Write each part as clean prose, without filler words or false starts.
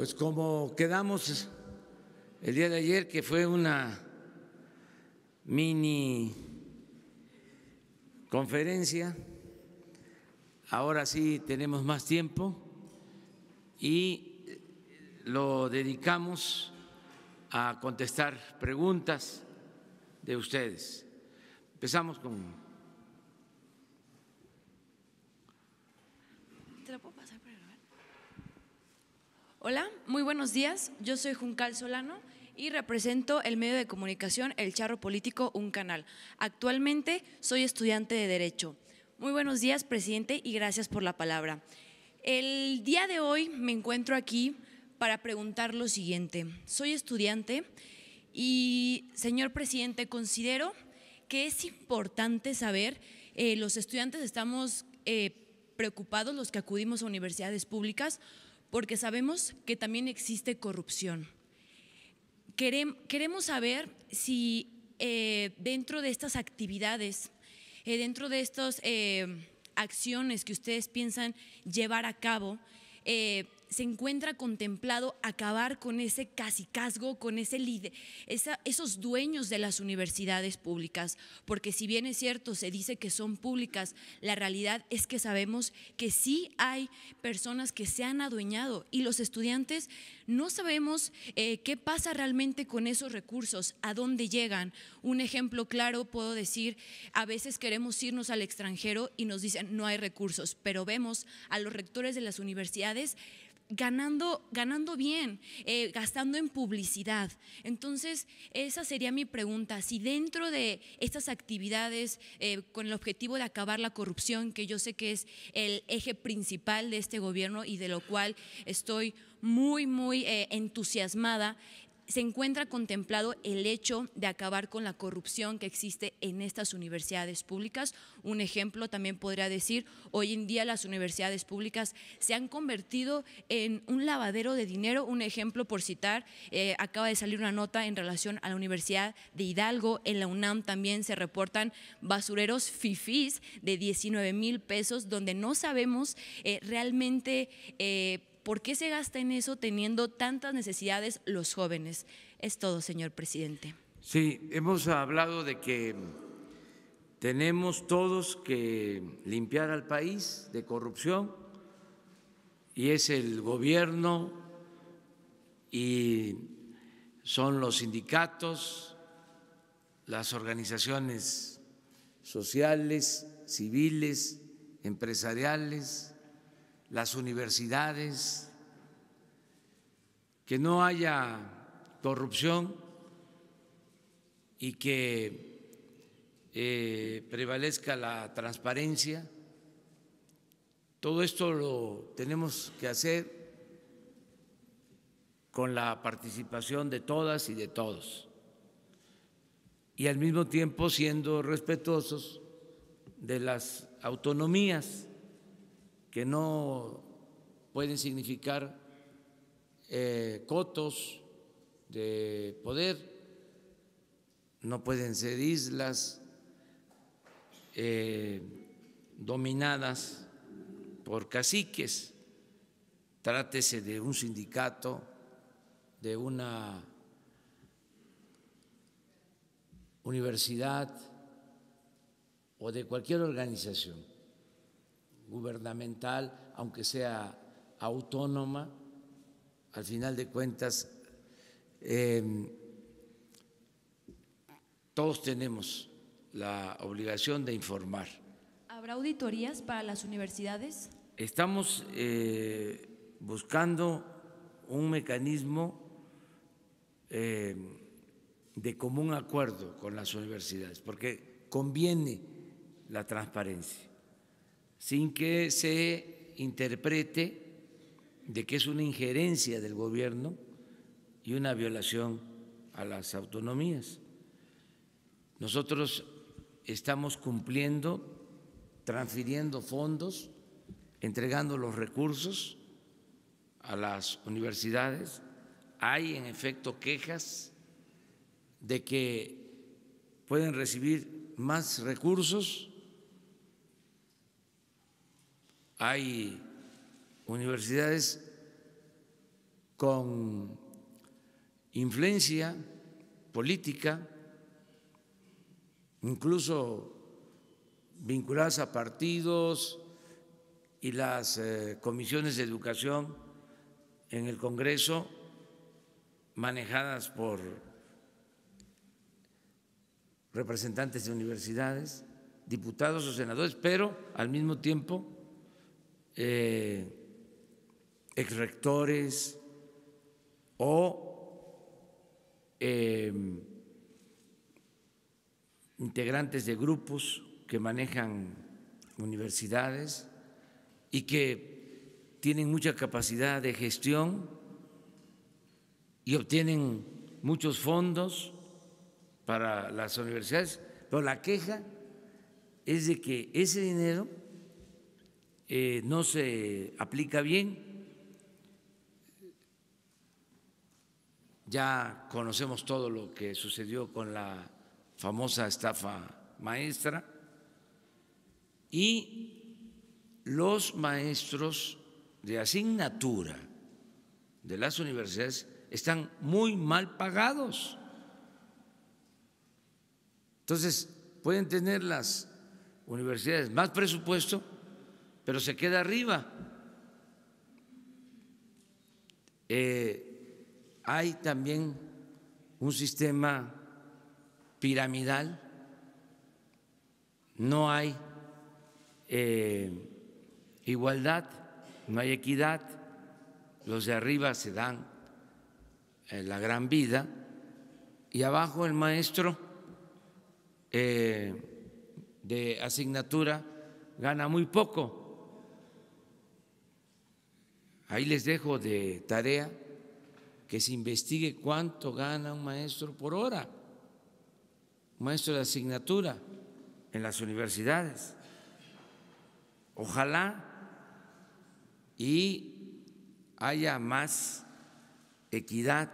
Pues como quedamos el día de ayer, que fue una mini conferencia, ahora sí tenemos más tiempo y lo dedicamos a contestar preguntas de ustedes. Empezamos con… Hola, muy buenos días. Yo soy Juncal Solano y represento el medio de comunicación El Charro Político, un canal. Actualmente soy estudiante de Derecho. Muy buenos días, presidente, y gracias por la palabra. El día de hoy me encuentro aquí para preguntar lo siguiente. Soy estudiante y, señor presidente, considero que es importante saber, los estudiantes estamos preocupados, los que acudimos a universidades públicas, porque sabemos que también existe corrupción. Queremos saber si dentro de estas actividades, dentro de estas acciones que ustedes piensan llevar a cabo, se encuentra contemplado acabar con ese cacicazgo, con esos dueños de las universidades públicas, porque si bien es cierto, se dice que son públicas, la realidad es que sabemos que sí hay personas que se han adueñado y los estudiantes no sabemos qué pasa realmente con esos recursos, a dónde llegan. Un ejemplo claro puedo decir, a veces queremos irnos al extranjero y nos dicen no hay recursos, pero vemos a los rectores de las universidades ganando bien, gastando en publicidad. Entonces, esa sería mi pregunta, si dentro de estas actividades con el objetivo de acabar la corrupción, que yo sé que es el eje principal de este gobierno y de lo cual estoy muy entusiasmada, se encuentra contemplado el hecho de acabar con la corrupción que existe en estas universidades públicas. Un ejemplo también podría decir, hoy en día las universidades públicas se han convertido en un lavadero de dinero. Un ejemplo por citar, acaba de salir una nota en relación a la Universidad de Hidalgo. En la UNAM también se reportan basureros fifís de 19,000 pesos, donde no sabemos realmente ¿por qué se gasta en eso teniendo tantas necesidades los jóvenes? Es todo, señor presidente. Sí, hemos hablado de que tenemos todos que limpiar al país de corrupción y es el gobierno y son los sindicatos, las organizaciones sociales, civiles, empresariales, las universidades, que no haya corrupción y que prevalezca la transparencia. Todo esto lo tenemos que hacer con la participación de todas y de todos y al mismo tiempo siendo respetuosos de las autonomías que no pueden significar cotos de poder, no pueden ser islas dominadas por caciques, trátese de un sindicato, de una universidad o de cualquier organización gubernamental, aunque sea autónoma, al final de cuentas todos tenemos la obligación de informar. ¿Habrá auditorías para las universidades? Estamos buscando un mecanismo de común acuerdo con las universidades, porque conviene la transparencia, sin que se interprete de que es una injerencia del gobierno y una violación a las autonomías. Nosotros estamos cumpliendo, transfiriendo fondos, entregando los recursos a las universidades. Hay en efecto quejas de que pueden recibir más recursos. Hay universidades con influencia política, incluso vinculadas a partidos y las comisiones de educación en el Congreso, manejadas por representantes de universidades, diputados o senadores, pero al mismo tiempo exrectores o integrantes de grupos que manejan universidades y que tienen mucha capacidad de gestión y obtienen muchos fondos para las universidades, pero la queja es de que ese dinero no se aplica bien. Ya conocemos todo lo que sucedió con la famosa estafa maestra y los maestros de asignatura de las universidades están muy mal pagados. Entonces, pueden tener las universidades más presupuesto, pero se queda arriba. Hay también un sistema piramidal, no hay igualdad, no hay equidad, los de arriba se dan la gran vida y abajo el maestro de asignatura gana muy poco. Ahí les dejo de tarea que se investigue cuánto gana un maestro por hora, un maestro de asignatura en las universidades. Ojalá y haya más equidad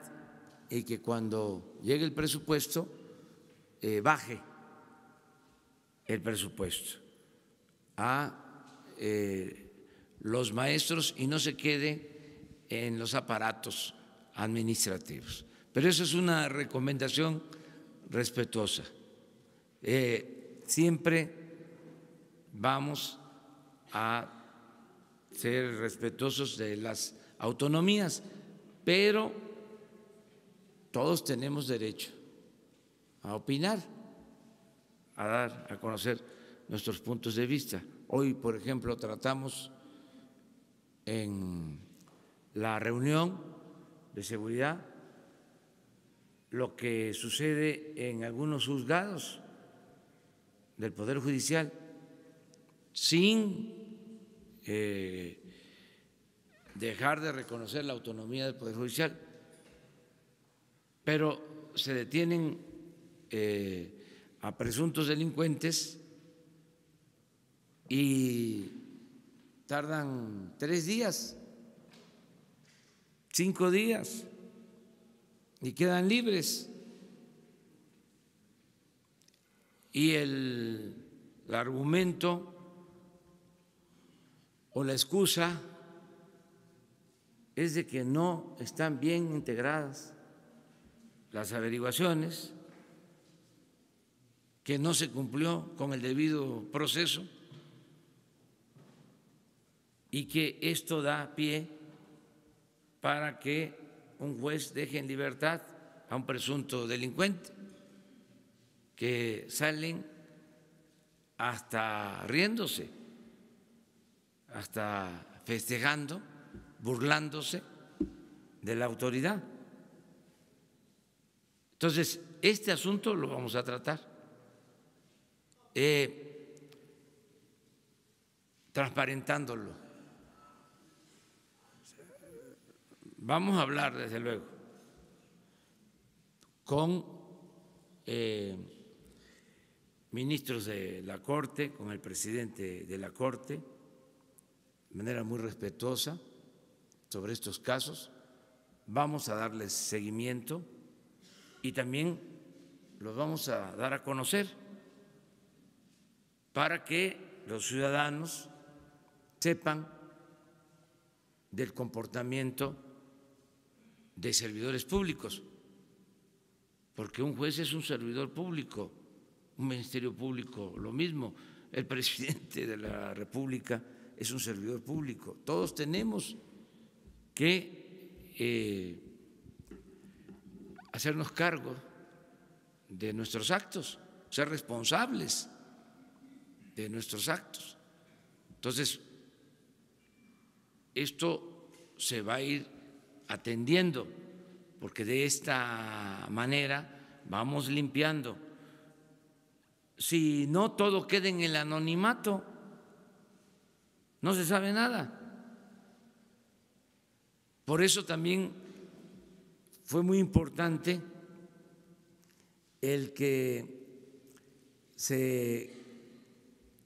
y que cuando llegue el presupuesto baje el presupuesto a los maestros y no se quede en los aparatos administrativos. Pero eso es una recomendación respetuosa. Siempre vamos a ser respetuosos de las autonomías, pero todos tenemos derecho a opinar, a dar a conocer nuestros puntos de vista. Hoy, por ejemplo, tratamos en la reunión de seguridad lo que sucede en algunos juzgados del Poder Judicial sin dejar de reconocer la autonomía del Poder Judicial, pero se detienen a presuntos delincuentes y tardan 3 días, 5 días y quedan libres. Y el argumento o la excusa es de que no están bien integradas las averiguaciones, que no se cumplió con el debido proceso y que esto da pie para que un juez deje en libertad a un presunto delincuente, que salen hasta riéndose, hasta festejando, burlándose de la autoridad. Entonces, este asunto lo vamos a tratar transparentándolo. Vamos a hablar, desde luego, con ministros de la Corte, con el presidente de la Corte, de manera muy respetuosa sobre estos casos. Vamos a darles seguimiento y también los vamos a dar a conocer para que los ciudadanos sepan del comportamiento de servidores públicos, porque un juez es un servidor público, un ministerio público lo mismo, el presidente de la República es un servidor público. Todos tenemos que hacernos cargo de nuestros actos, ser responsables de nuestros actos. Entonces, esto se va a ir atendiendo, porque de esta manera vamos limpiando. Si no, todo queda en el anonimato, no se sabe nada. Por eso también fue muy importante el que se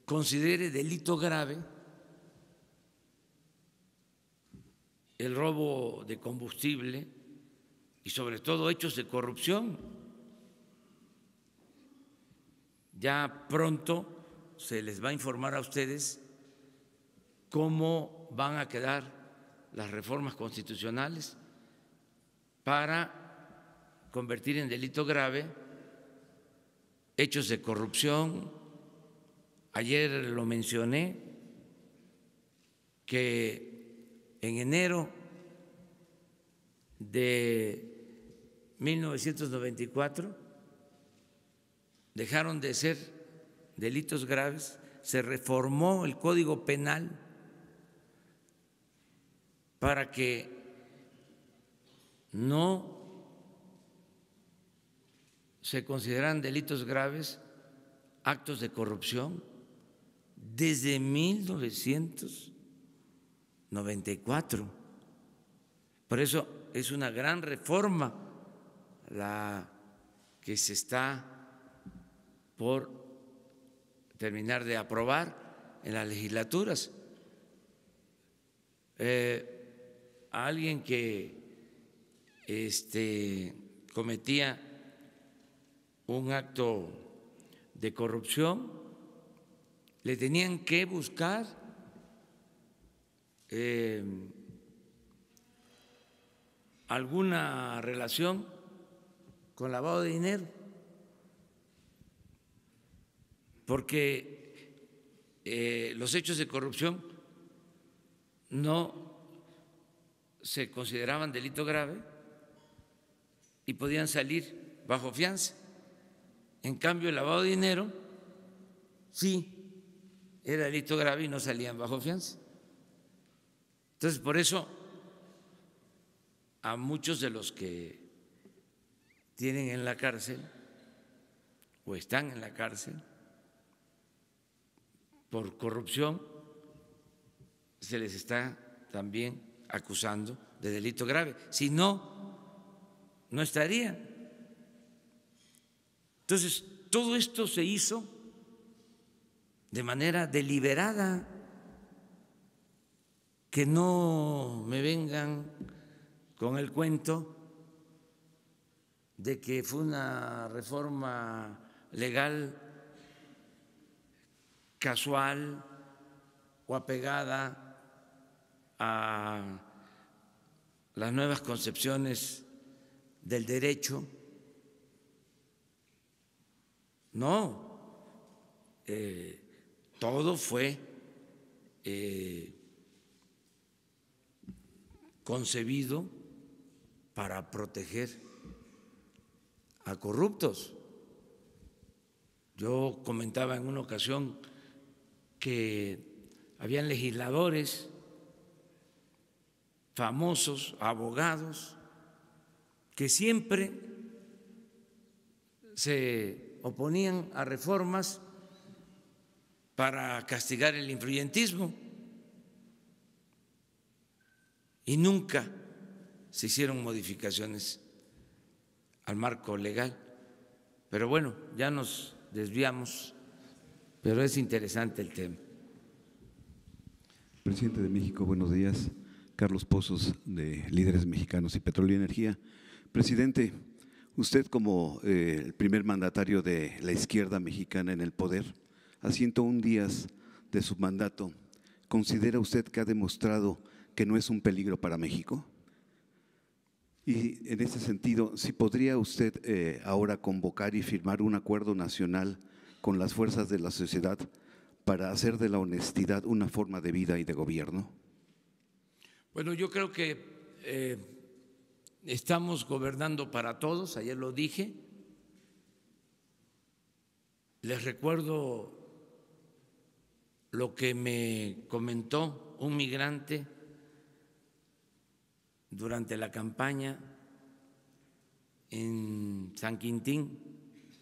considere delito grave el robo de combustible y sobre todo hechos de corrupción. Ya pronto se les va a informar a ustedes cómo van a quedar las reformas constitucionales para convertir en delito grave hechos de corrupción. Ayer lo mencioné, que en enero de 1994 dejaron de ser delitos graves, se reformó el Código Penal para que no se consideraran delitos graves actos de corrupción desde 1994. Por eso es una gran reforma la que se está por terminar de aprobar en las legislaturas. A alguien que cometía un acto de corrupción, le tenían que buscar alguna relación con lavado de dinero, porque los hechos de corrupción no se consideraban delito grave y podían salir bajo fianza. En cambio, el lavado de dinero sí era delito grave y no salían bajo fianza. Entonces, por eso a muchos de los que tienen en la cárcel o están en la cárcel por corrupción se les está también acusando de delito grave. Si no, no estarían. Entonces, todo esto se hizo de manera deliberada, que no me vengan con el cuento de que fue una reforma legal casual o apegada a las nuevas concepciones del derecho. No, todo fue concebido para proteger a corruptos. Yo comentaba en una ocasión que habían legisladores famosos, abogados, que siempre se oponían a reformas para castigar el influyentismo y nunca se hicieron modificaciones al marco legal. Pero bueno, ya nos desviamos, pero es interesante el tema. Presidente de México, buenos días. Carlos Pozos, de Líderes Mexicanos y Petróleo y Energía. Presidente, usted como el primer mandatario de la izquierda mexicana en el poder, a 101 días de su mandato, ¿considera usted que ha demostrado que no es un peligro para México? Y en ese sentido, si podría usted ahora convocar y firmar un acuerdo nacional con las fuerzas de la sociedad para hacer de la honestidad una forma de vida y de gobierno. Bueno, yo creo que estamos gobernando para todos, ayer lo dije. Les recuerdo lo que me comentó un migrante durante la campaña en San Quintín,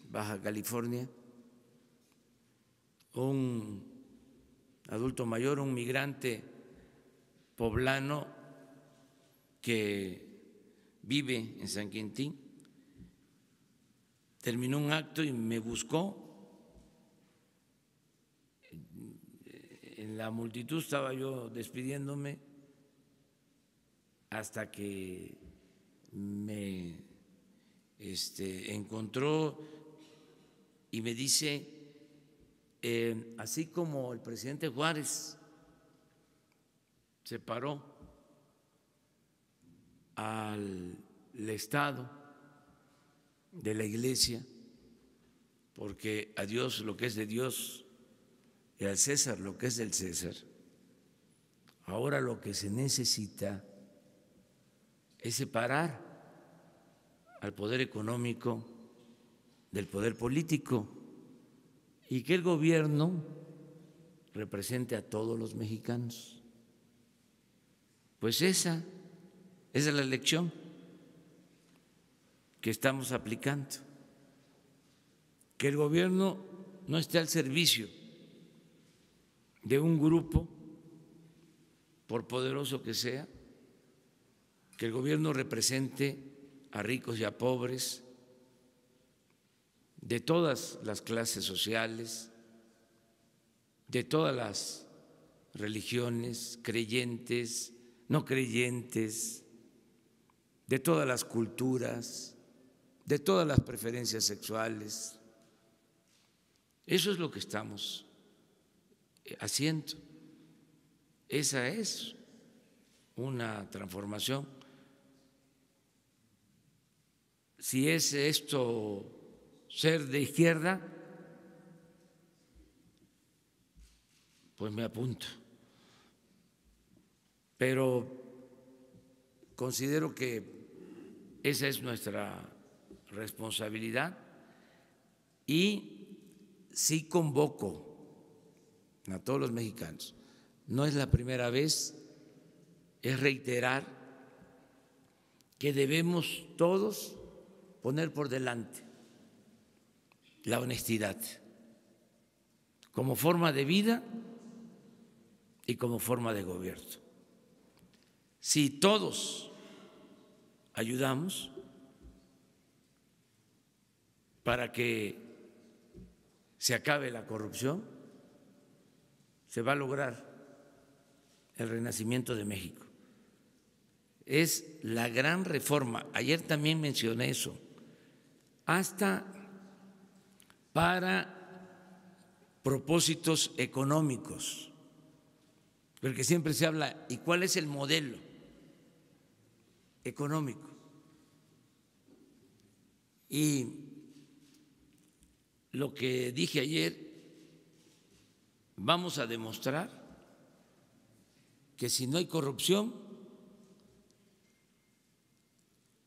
Baja California, un adulto mayor, un migrante poblano que vive en San Quintín, terminó un acto y me buscó. En la multitud estaba yo despidiéndome hasta que me encontró y me dice, así como el presidente Juárez separó al Estado de la Iglesia, porque a Dios lo que es de Dios y al César lo que es del César, ahora lo que se necesita es separar al poder económico del poder político y que el gobierno represente a todos los mexicanos. Pues esa es la lección que estamos aplicando, que el gobierno no esté al servicio de un grupo, por poderoso que sea, que el gobierno represente a ricos y a pobres, de todas las clases sociales, de todas las religiones, creyentes, no creyentes, de todas las culturas, de todas las preferencias sexuales. Eso es lo que estamos haciendo. Esa es una transformación. Si es esto ser de izquierda, pues me apunto. Pero considero que esa es nuestra responsabilidad y sí convoco a todos los mexicanos. No es la primera vez, es reiterar que debemos todos poner por delante la honestidad como forma de vida y como forma de gobierno. Si todos ayudamos para que se acabe la corrupción, se va a lograr el renacimiento de México. Es la gran reforma. Ayer también mencioné eso. Hasta para propósitos económicos, porque siempre se habla, ¿y cuál es el modelo económico? Y lo que dije ayer, vamos a demostrar que si no hay corrupción,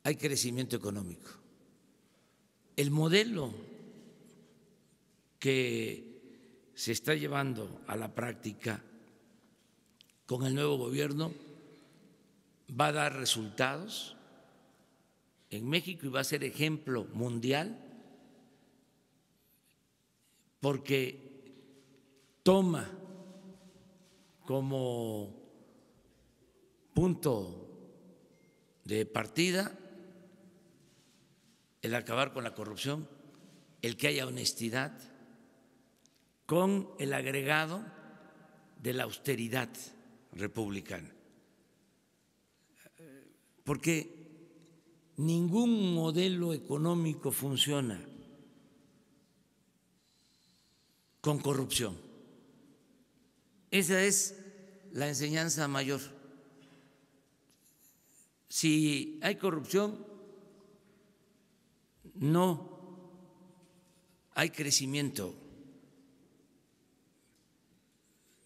hay crecimiento económico. El modelo que se está llevando a la práctica con el nuevo gobierno va a dar resultados en México y va a ser ejemplo mundial porque toma como punto de partida el acabar con la corrupción, el que haya honestidad, con el agregado de la austeridad republicana. Porque ningún modelo económico funciona con corrupción. Esa es la enseñanza mayor. Si hay corrupción, no hay crecimiento,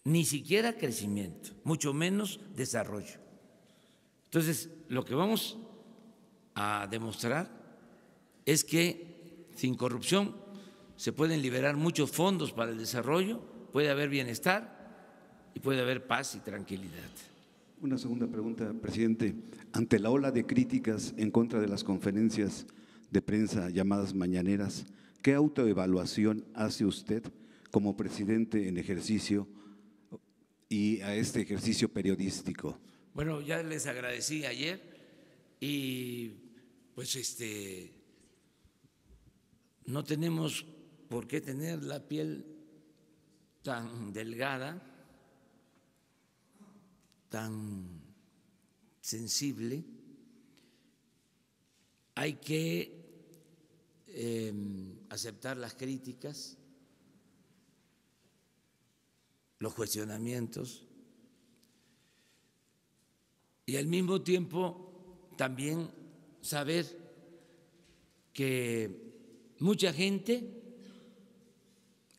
ni siquiera crecimiento, mucho menos desarrollo. Entonces, lo que vamos a demostrar es que sin corrupción se pueden liberar muchos fondos para el desarrollo, puede haber bienestar y puede haber paz y tranquilidad. Una segunda pregunta, presidente. Ante la ola de críticas en contra de las conferencias de prensa llamadas mañaneras, ¿qué autoevaluación hace usted como presidente en ejercicio y a este ejercicio periodístico? Bueno, ya les agradecí ayer y pues no tenemos por qué tener la piel tan delgada, tan sensible. Hay que aceptar las críticas, los cuestionamientos y al mismo tiempo también saber que mucha gente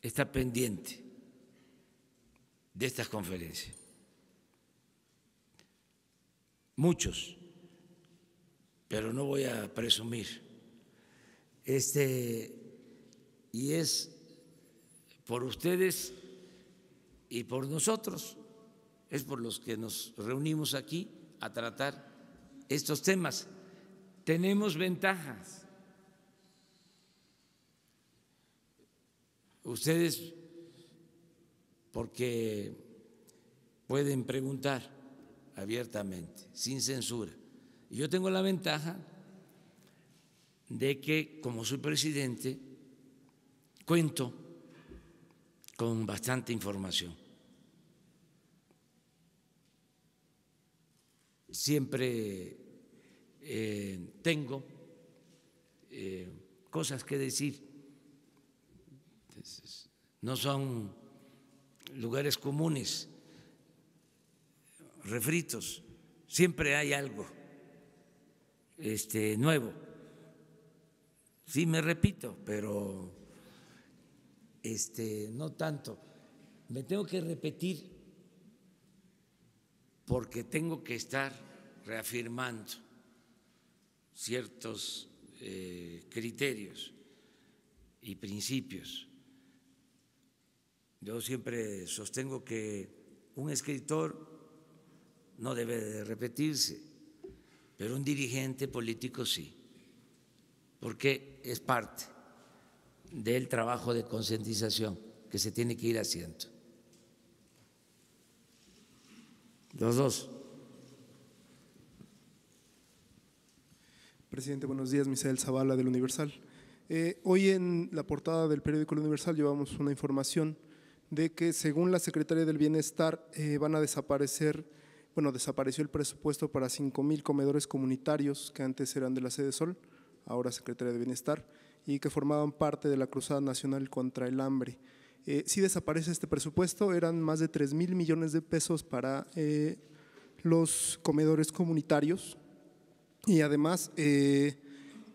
está pendiente de estas conferencias. Muchos, pero no voy a presumir. Y es por ustedes y por nosotros, es por los que nos reunimos aquí a tratar estos temas. Tenemos ventajas. Ustedes, porque pueden preguntar abiertamente, sin censura. Y yo tengo la ventaja de que, como soy presidente, cuento con bastante información. Siempre tengo cosas que decir. Entonces, no son lugares comunes, refritos, siempre hay algo nuevo. Sí, me repito, pero no tanto. Me tengo que repetir porque tengo que estar reafirmando ciertos criterios y principios. Yo siempre sostengo que un escritor no debe de repetirse, pero un dirigente político sí, porque es parte del trabajo de concientización que se tiene que ir haciendo. Los dos. Presidente, buenos días. Misael Zavala del Universal. Hoy en la portada del periódico El Universal llevamos una información de que según la Secretaría del Bienestar van a desapareció el presupuesto para 5,000 comedores comunitarios que antes eran de la Sede Sol, ahora Secretaría de Bienestar, y que formaban parte de la Cruzada Nacional contra el Hambre. Sí desaparece este presupuesto, eran más de 3,000 millones de pesos para los comedores comunitarios y además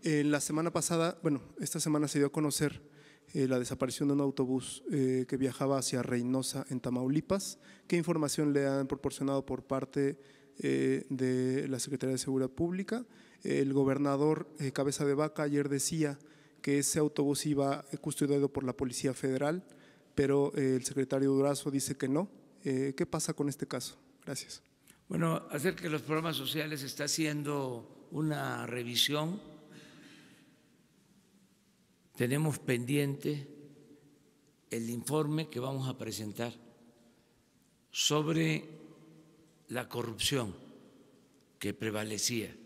la semana pasada, esta semana se dio a conocer la desaparición de un autobús que viajaba hacia Reynosa en Tamaulipas. ¿Qué información le han proporcionado por parte de la Secretaría de Seguridad Pública? El gobernador Cabeza de Vaca ayer decía que ese autobús iba custodiado por la Policía Federal, pero el secretario Durazo dice que no. ¿Qué pasa con este caso? Gracias. Bueno, acerca de los programas sociales se está haciendo una revisión. Tenemos pendiente el informe que vamos a presentar sobre la corrupción que prevalecía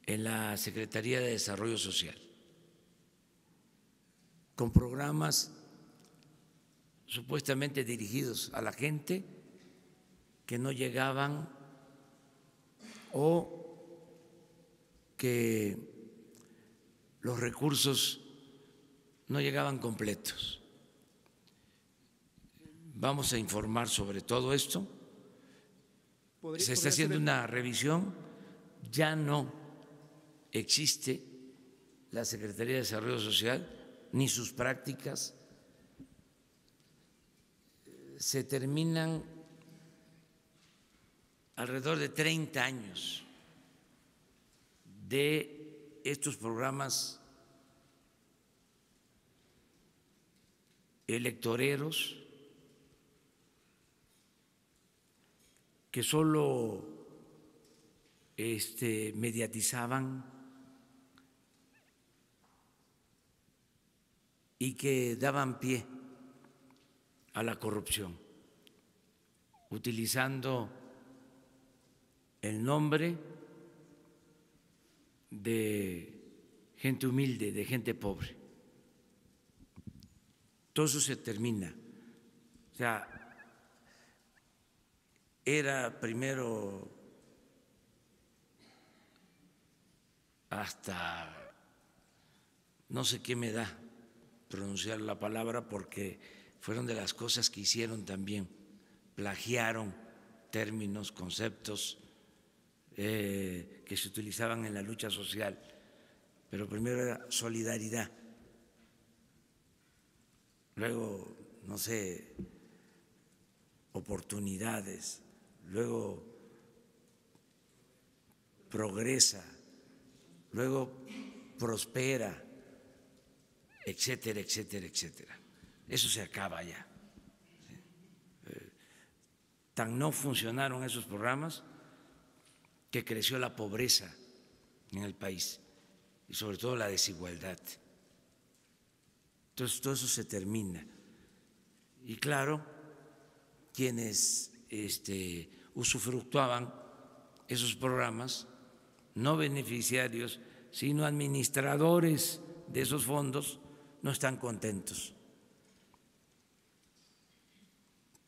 en la Secretaría de Desarrollo Social, con programas supuestamente dirigidos a la gente que no llegaban o que los recursos no llegaban completos. Vamos a informar sobre todo esto. Se está haciendo una revisión. ya no existe la Secretaría de Desarrollo Social ni sus prácticas. Se terminan alrededor de 30 años de estos programas electoreros que solo mediatizaban y que daban pie a la corrupción, utilizando el nombre de gente humilde, de gente pobre. Todo eso se termina. O sea, era primero hasta no sé qué me da pronunciar la palabra porque fueron de las cosas que hicieron también, plagiaron términos, conceptos que se utilizaban en la lucha social, pero primero era solidaridad, luego, no sé, oportunidades, luego progresa, luego prospera, etcétera, etcétera, etcétera. Eso se acaba ya. Tan no funcionaron esos programas que creció la pobreza en el país y sobre todo la desigualdad. Entonces todo eso se termina. Y claro, quienes usufructuaban esos programas, no beneficiarios, sino administradores de esos fondos, no están contentos.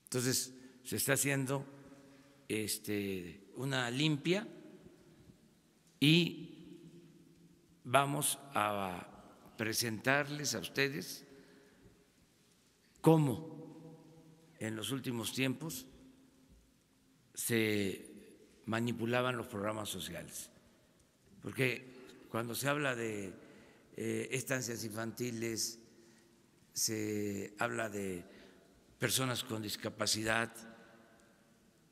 Entonces se está haciendo una limpia y vamos a presentarles a ustedes cómo en los últimos tiempos se manipulaban los programas sociales. Porque cuando se habla de estancias infantiles, se habla de personas con discapacidad,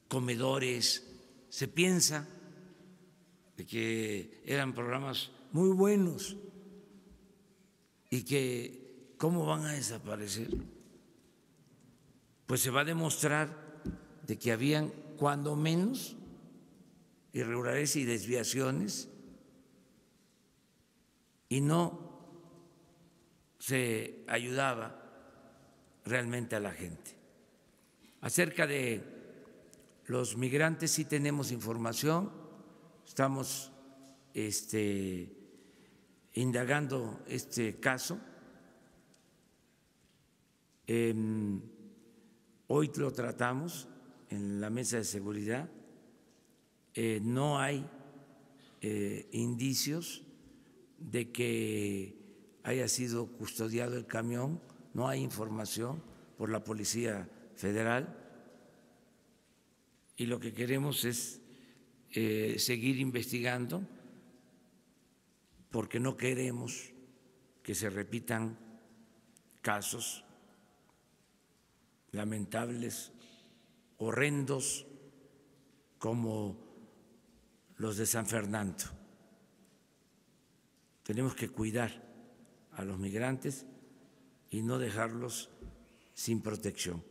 comedores, se piensa de que eran programas muy buenos y que ¿cómo van a desaparecer? Pues se va a demostrar de que habían cuando menos irregularidades y desviaciones y no se ayudaba realmente a la gente. Acerca de los migrantes sí tenemos información, estamos indagando este caso. Hoy lo tratamos en la mesa de seguridad, no hay indicios de que haya sido custodiado el camión, no hay información por la Policía Federal y lo que queremos es seguir investigando porque no queremos que se repitan casos lamentables, horrendos como los de San Fernando. Tenemos que cuidar a los migrantes y no dejarlos sin protección.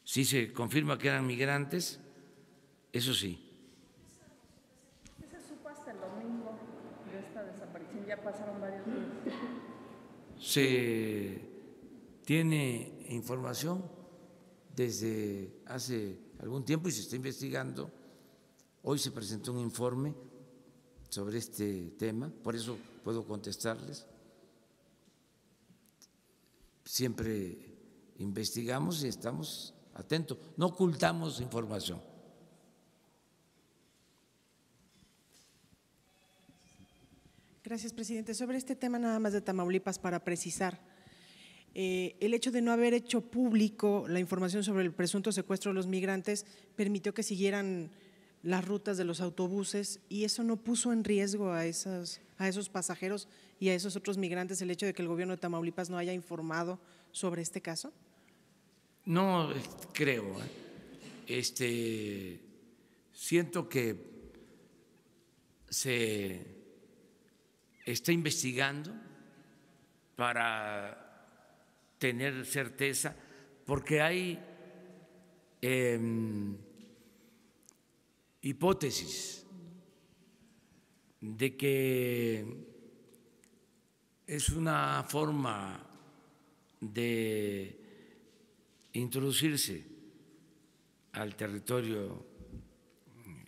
Sí se confirma que eran migrantes, eso sí. ¿Qué se supo hasta el domingo de esta desaparición? Ya pasaron varios días. Se tiene información desde hace algún tiempo y se está investigando. Hoy se presentó un informe sobre este tema, por eso puedo contestarles. Siempre investigamos y estamos atentos, no ocultamos información. Gracias, presidente. Sobre este tema nada más de Tamaulipas, para precisar, el hecho de no haber hecho público la información sobre el presunto secuestro de los migrantes permitió que siguieran las rutas de los autobuses y eso no puso en riesgo a esos pasajeros y a esos otros migrantes, el hecho de que el gobierno de Tamaulipas no haya informado sobre este caso. No creo. Siento que se está investigando para tener certeza, porque hay hipótesis de que es una forma de introducirse al territorio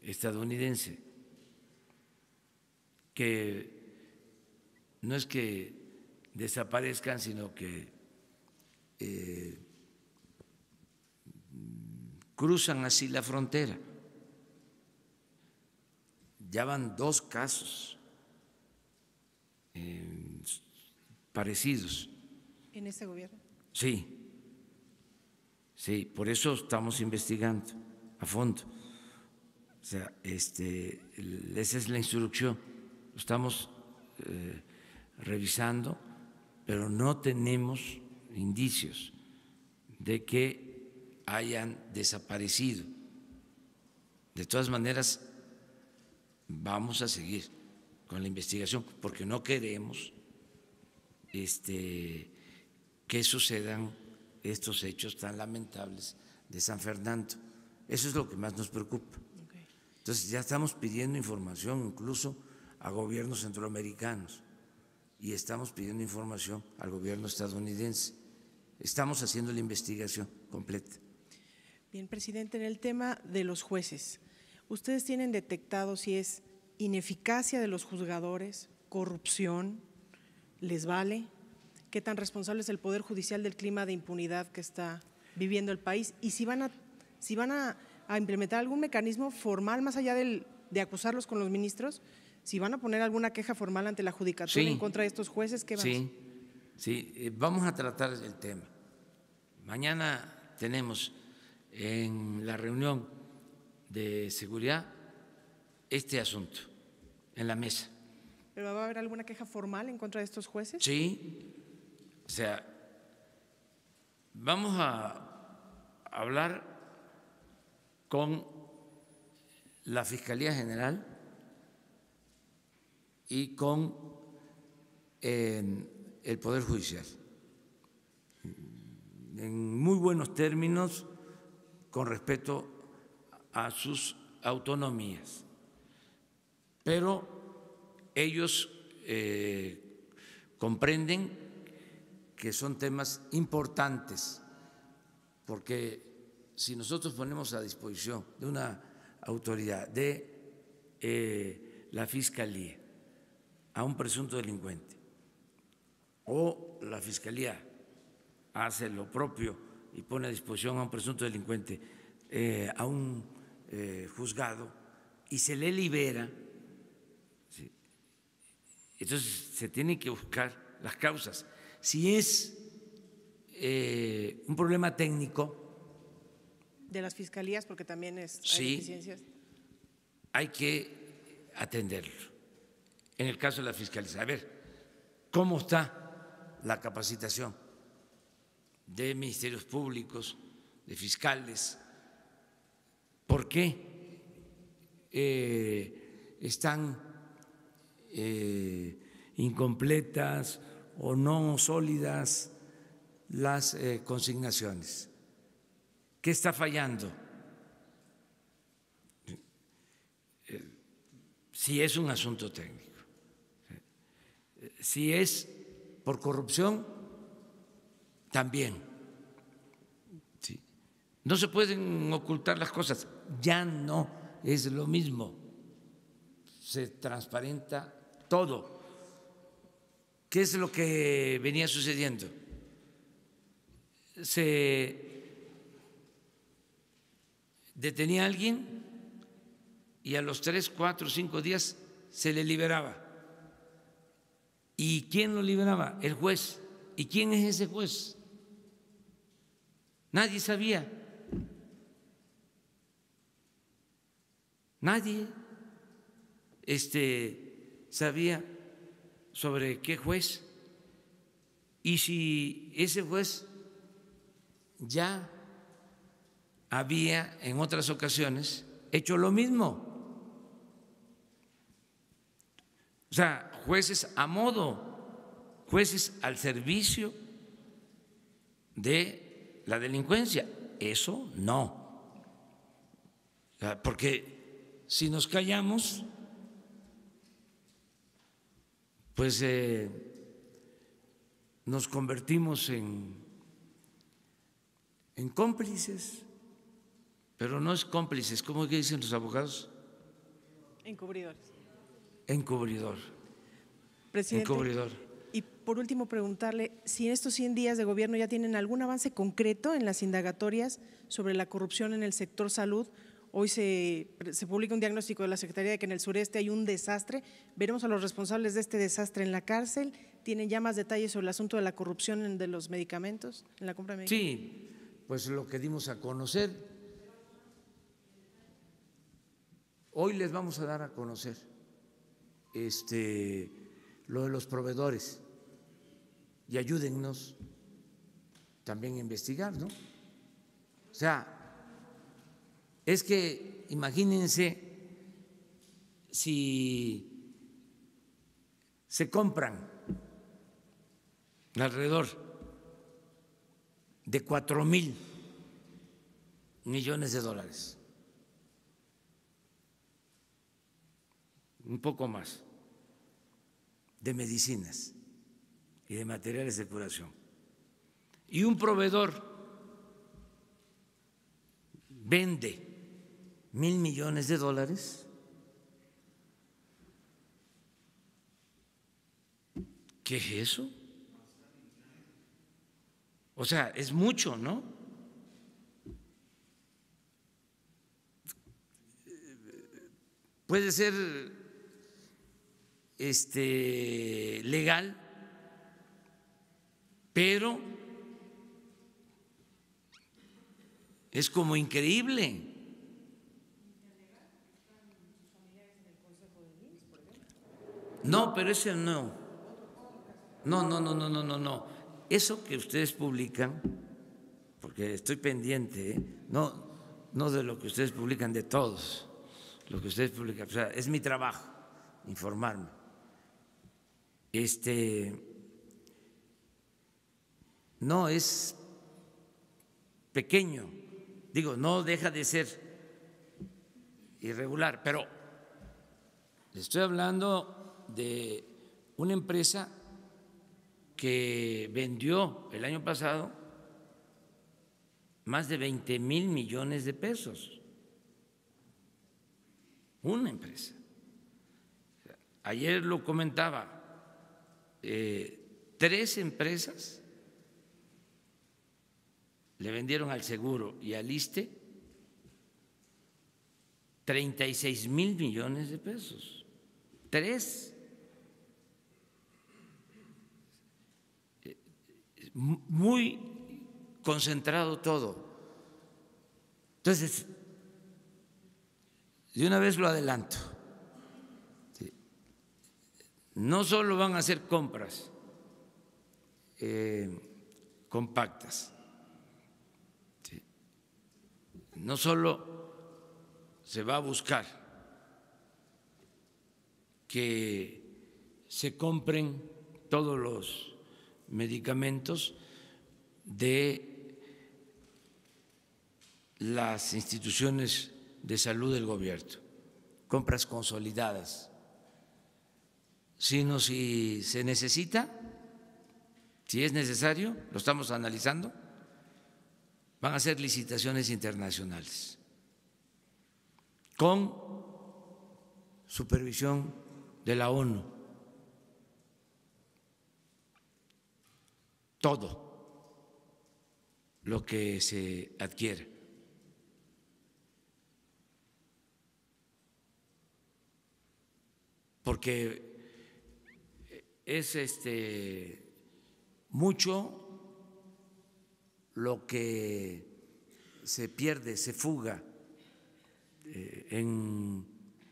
estadounidense, que no es que desaparezcan, sino que cruzan así la frontera. Ya van 2 casos parecidos. ¿En este gobierno? Sí, por eso estamos investigando a fondo. O sea, esa es la instrucción. Estamos revisando, pero no tenemos indicios de que hayan desaparecido. De todas maneras, vamos a seguir con la investigación porque no queremos que sucedan estos hechos tan lamentables de San Fernando. Eso es lo que más nos preocupa. Entonces ya estamos pidiendo información incluso a gobiernos centroamericanos y estamos pidiendo información al gobierno estadounidense. Estamos haciendo la investigación completa. Bien, presidente, en el tema de los jueces, ¿ustedes tienen detectado si es ineficacia de los juzgadores, corrupción, les vale? ¿Qué tan responsable es el Poder Judicial del clima de impunidad que está viviendo el país? Y si van a implementar algún mecanismo formal, más allá de acusarlos con los ministros, si van a poner alguna queja formal ante la judicatura en contra de estos jueces, ¿qué van a hacer? Sí, vamos a tratar el tema. Mañana tenemos en la reunión de seguridad este asunto en la mesa. ¿Pero va a haber alguna queja formal en contra de estos jueces? Sí, o sea, vamos a hablar con la Fiscalía General y con el Poder Judicial, en muy buenos términos, con respeto a sus autonomías. Pero ellos comprenden que son temas importantes, porque si nosotros ponemos a disposición de una autoridad, de la Fiscalía, a un presunto delincuente, o la Fiscalía hace lo propio y pone a disposición a un presunto delincuente, a un juzgado, y se le libera, ¿sí? Entonces se tienen que buscar las causas. Si es un problema técnico de las fiscalías, porque también hay deficiencias, hay que atenderlo. En el caso de la Fiscalía, a ver cómo está la capacitación de ministerios públicos, de fiscales, por qué están incompletas o no sólidas las consignaciones, qué está fallando. Si es un asunto técnico, si es por corrupción, también. Sí. No se pueden ocultar las cosas, ya no es lo mismo, se transparenta todo. ¿Qué es lo que venía sucediendo? Se detenía a alguien y a los 3, 4, 5 días se le liberaba. ¿Y quién lo liberaba? El juez. ¿y quién es ese juez? Nadie sabía. Nadie sabía sobre qué juez. Y si ese juez ya había en otras ocasiones hecho lo mismo. O sea, jueces a modo, jueces al servicio de la delincuencia. Eso no. O sea, porque si nos callamos, pues nos convertimos en cómplices, pero no es cómplices, ¿cómo que dicen los abogados? Encubridores. Encubridor. Presidente, Encubridor. y por último preguntarle si en estos 100 días de gobierno ya tienen algún avance concreto en las indagatorias sobre la corrupción en el sector salud. Hoy se publica un diagnóstico de la Secretaría de que en el sureste hay un desastre. Veremos a los responsables de este desastre en la cárcel. ¿Tienen ya más detalles sobre el asunto de la corrupción de los medicamentos, en la compra de medicamentos? Sí, pues lo que dimos a conocer. Hoy les vamos a dar a conocer lo de los proveedores y ayúdennos también a investigar, ¿no? O sea, es que imagínense si se compran alrededor de 4,000 millones de dólares, un poco más, de medicinas y de materiales de curación, y un proveedor vende 1,000 millones de dólares, ¿qué es eso? O sea, es mucho, ¿no? Puede ser legal, pero es como increíble. No, pero ese no. No. Eso que ustedes publican, porque estoy pendiente, no de lo que ustedes publican, de todos, lo que ustedes publican. O sea, es mi trabajo informarme. No es pequeño, digo, no deja de ser irregular, pero le estoy hablando de una empresa que vendió el año pasado más de 20,000 millones de pesos. Una empresa. Ayer lo comentaba, 3 empresas le vendieron al Seguro y al ISSSTE 36,000 millones de pesos. 3. Muy concentrado todo. Entonces, de una vez lo adelanto. No solo van a hacer compras compactas, no solo se va a buscar que se compren todos los medicamentos de las instituciones de salud del gobierno, compras consolidadas, sino si se necesita, si es necesario, lo estamos analizando, van a ser licitaciones internacionales con supervisión de la ONU. Todo lo que se adquiere. Porque es mucho lo que se pierde, se fuga en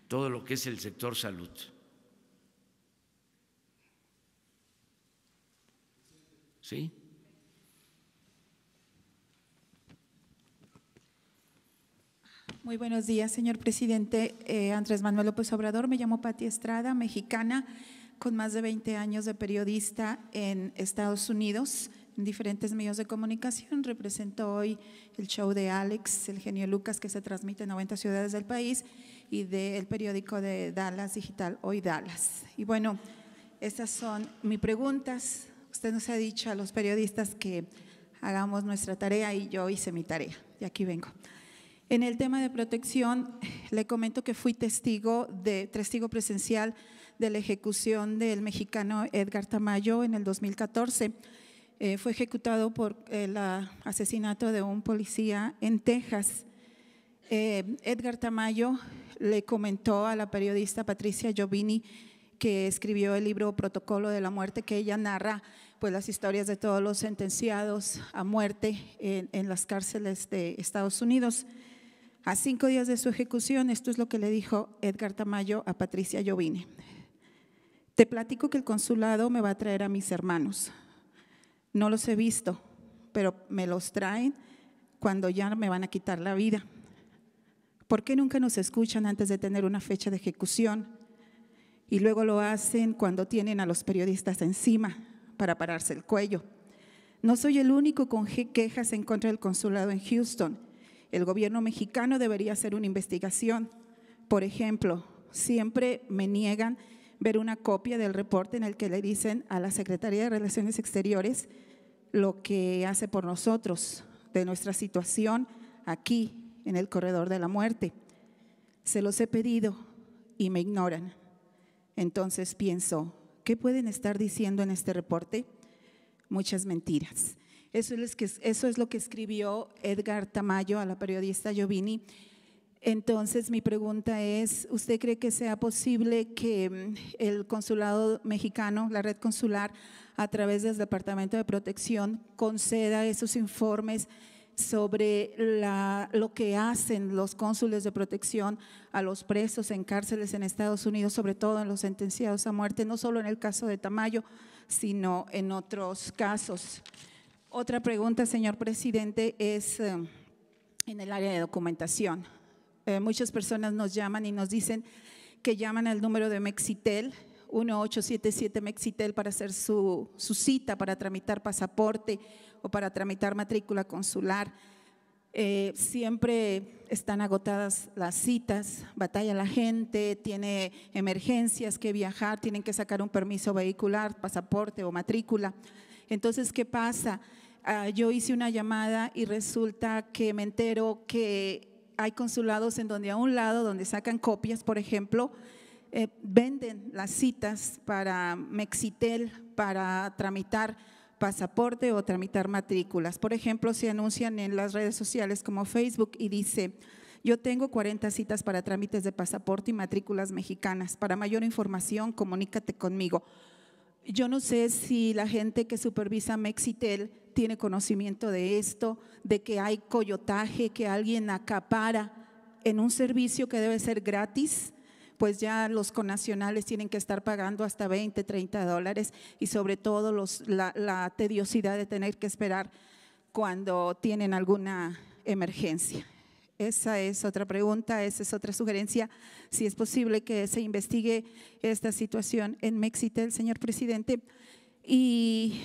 todo lo que es el sector salud. ¿Sí? Muy buenos días, señor presidente. Andrés Manuel López Obrador, me llamo Pati Estrada, mexicana, con más de 20 años de periodista en Estados Unidos, en diferentes medios de comunicación. Represento hoy el show de Alex, el genio Lucas, que se transmite en 90 ciudades del país, y del periódico de Dallas Digital, Hoy Dallas. Y bueno, estas son mis preguntas. Usted nos ha dicho a los periodistas que hagamos nuestra tarea y yo hice mi tarea y aquí vengo. En el tema de protección, le comento que fui testigo presencial de la ejecución del mexicano Edgar Tamayo en el 2014. Fue ejecutado por el asesinato de un policía en Texas. Edgar Tamayo le comentó a la periodista Patricia Giovini, que escribió el libro Protocolo de la Muerte, que ella narra pues las historias de todos los sentenciados a muerte en las cárceles de Estados Unidos. A 5 días de su ejecución, esto es lo que le dijo Edgar Tamayo a Patricia Giovini: te platico que el consulado me va a traer a mis hermanos. No los he visto, pero me los traen cuando ya me van a quitar la vida. ¿Por qué nunca nos escuchan antes de tener una fecha de ejecución? Y luego lo hacen cuando tienen a los periodistas encima para pararse el cuello. No soy el único con quejas en contra del consulado en Houston. El gobierno mexicano debería hacer una investigación. Por ejemplo, siempre me niegan ver una copia del reporte en el que le dicen a la Secretaría de Relaciones Exteriores lo que hace por nosotros, de nuestra situación aquí en el corredor de la muerte. Se los he pedido y me ignoran. Entonces pienso, ¿qué pueden estar diciendo en este reporte? Muchas mentiras. Eso es lo que escribió Edgar Tamayo a la periodista Giovini. Entonces mi pregunta es, ¿usted cree que sea posible que el consulado mexicano, la red consular, a través del Departamento de Protección, conceda esos informes sobre lo que hacen los cónsules de protección a los presos en cárceles en Estados Unidos, sobre todo en los sentenciados a muerte, no solo en el caso de Tamayo, sino en otros casos? Otra pregunta, señor presidente, es en el área de documentación. Muchas personas nos llaman y nos dicen que llaman al número de Mexitel, 1877 Mexitel, para hacer su cita, para tramitar pasaporte o para tramitar matrícula consular. Siempre están agotadas las citas, batalla la gente, tiene emergencias que viajar, tienen que sacar un permiso vehicular, pasaporte o matrícula. Entonces, ¿qué pasa? Yo hice una llamada y resulta que me entero que hay consulados en donde a un lado, donde sacan copias, por ejemplo, venden las citas para Mexitel para tramitar pasaporte o tramitar matrículas. Por ejemplo, se anuncian en las redes sociales como Facebook y dice: yo tengo 40 citas para trámites de pasaporte y matrículas mexicanas. Para mayor información, comunícate conmigo. Yo no sé si la gente que supervisa Mexitel tiene conocimiento de esto, de que hay coyotaje, que alguien acapara en un servicio que debe ser gratis, pues ya los connacionales tienen que estar pagando hasta $20, $30 y sobre todo la tediosidad de tener que esperar cuando tienen alguna emergencia. Esa es otra pregunta, esa es otra sugerencia, si es posible que se investigue esta situación en Mexitel, señor presidente. Y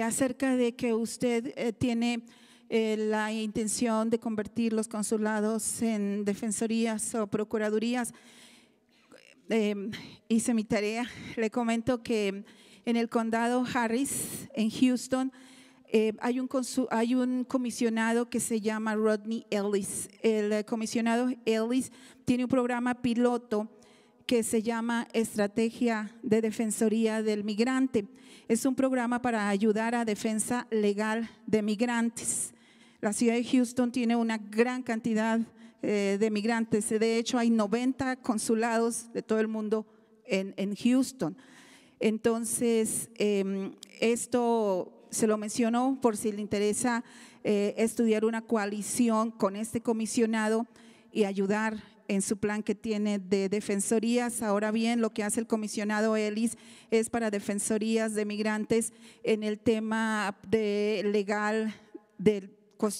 acerca de que usted tiene la intención de convertir los consulados en defensorías o procuradurías, hice mi tarea. Le comento que en el condado Harris, en Houston, hay un comisionado que se llama Rodney Ellis. El comisionado Ellis tiene un programa piloto que se llama Estrategia de Defensoría del Migrante. Es un programa para ayudar a defensa legal de migrantes. La ciudad de Houston tiene una gran cantidad de migrantes. De hecho, hay 90 consulados de todo el mundo en Houston. Entonces, esto se lo menciono por si le interesa estudiar una coalición con este comisionado y ayudar en su plan que tiene de defensorías. Ahora bien, lo que hace el comisionado Ellis es para defensorías de migrantes en el tema de legal de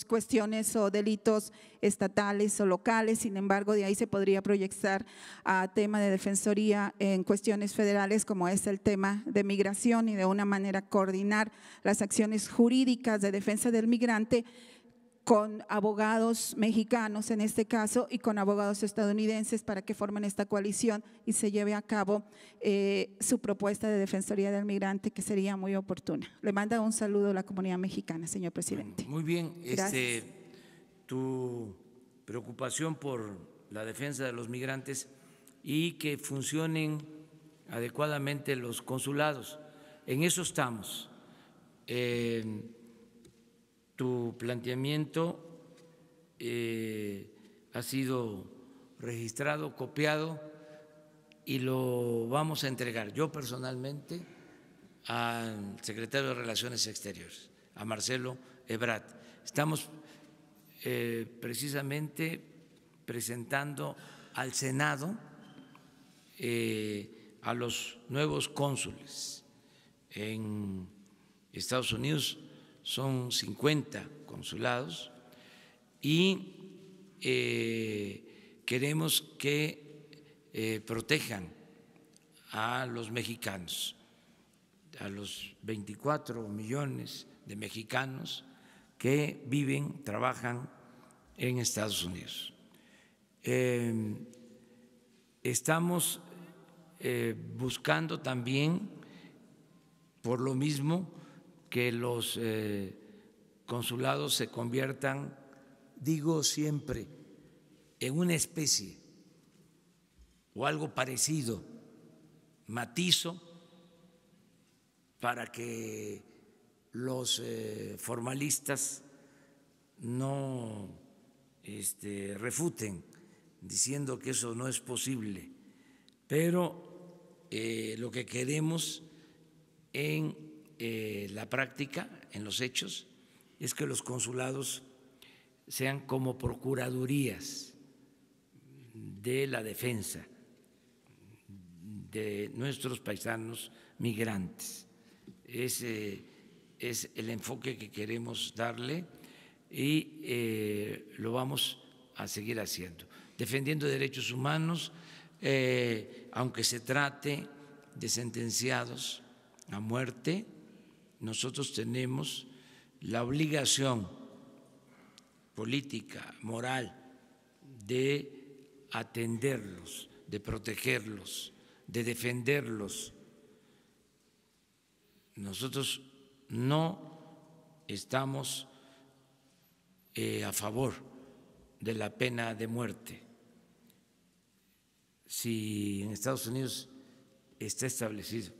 cuestiones o delitos estatales o locales. Sin embargo, de ahí se podría proyectar a tema de defensoría en cuestiones federales, como es el tema de migración, y de una manera coordinar las acciones jurídicas de defensa del migrante con abogados mexicanos en este caso y con abogados estadounidenses para que formen esta coalición y se lleve a cabo su propuesta de defensoría del migrante, que sería muy oportuna. Le manda un saludo a la comunidad mexicana, señor presidente. Muy bien, Gracias. Tu preocupación por la defensa de los migrantes y que funcionen adecuadamente los consulados, en eso estamos. Tu planteamiento ha sido registrado, copiado y lo vamos a entregar yo personalmente al secretario de Relaciones Exteriores, a Marcelo Ebrard. Estamos precisamente presentando al Senado a los nuevos cónsules en Estados Unidos. Son 50 consulados y queremos que protejan a los mexicanos, a los 24 millones de mexicanos que viven, trabajan en Estados Unidos. Estamos buscando también, por lo mismo, que los consulados se conviertan, digo siempre, en una especie o algo parecido, matizo, para que los formalistas no refuten diciendo que eso no es posible, pero lo que queremos en la práctica, en los hechos, es que los consulados sean como procuradurías de la defensa de nuestros paisanos migrantes. Ese es el enfoque que queremos darle y lo vamos a seguir haciendo, defendiendo derechos humanos, aunque se trate de sentenciados a muerte. Nosotros tenemos la obligación política, moral, de atenderlos, de protegerlos, de defenderlos. Nosotros no estamos a favor de la pena de muerte. Si en Estados Unidos está establecido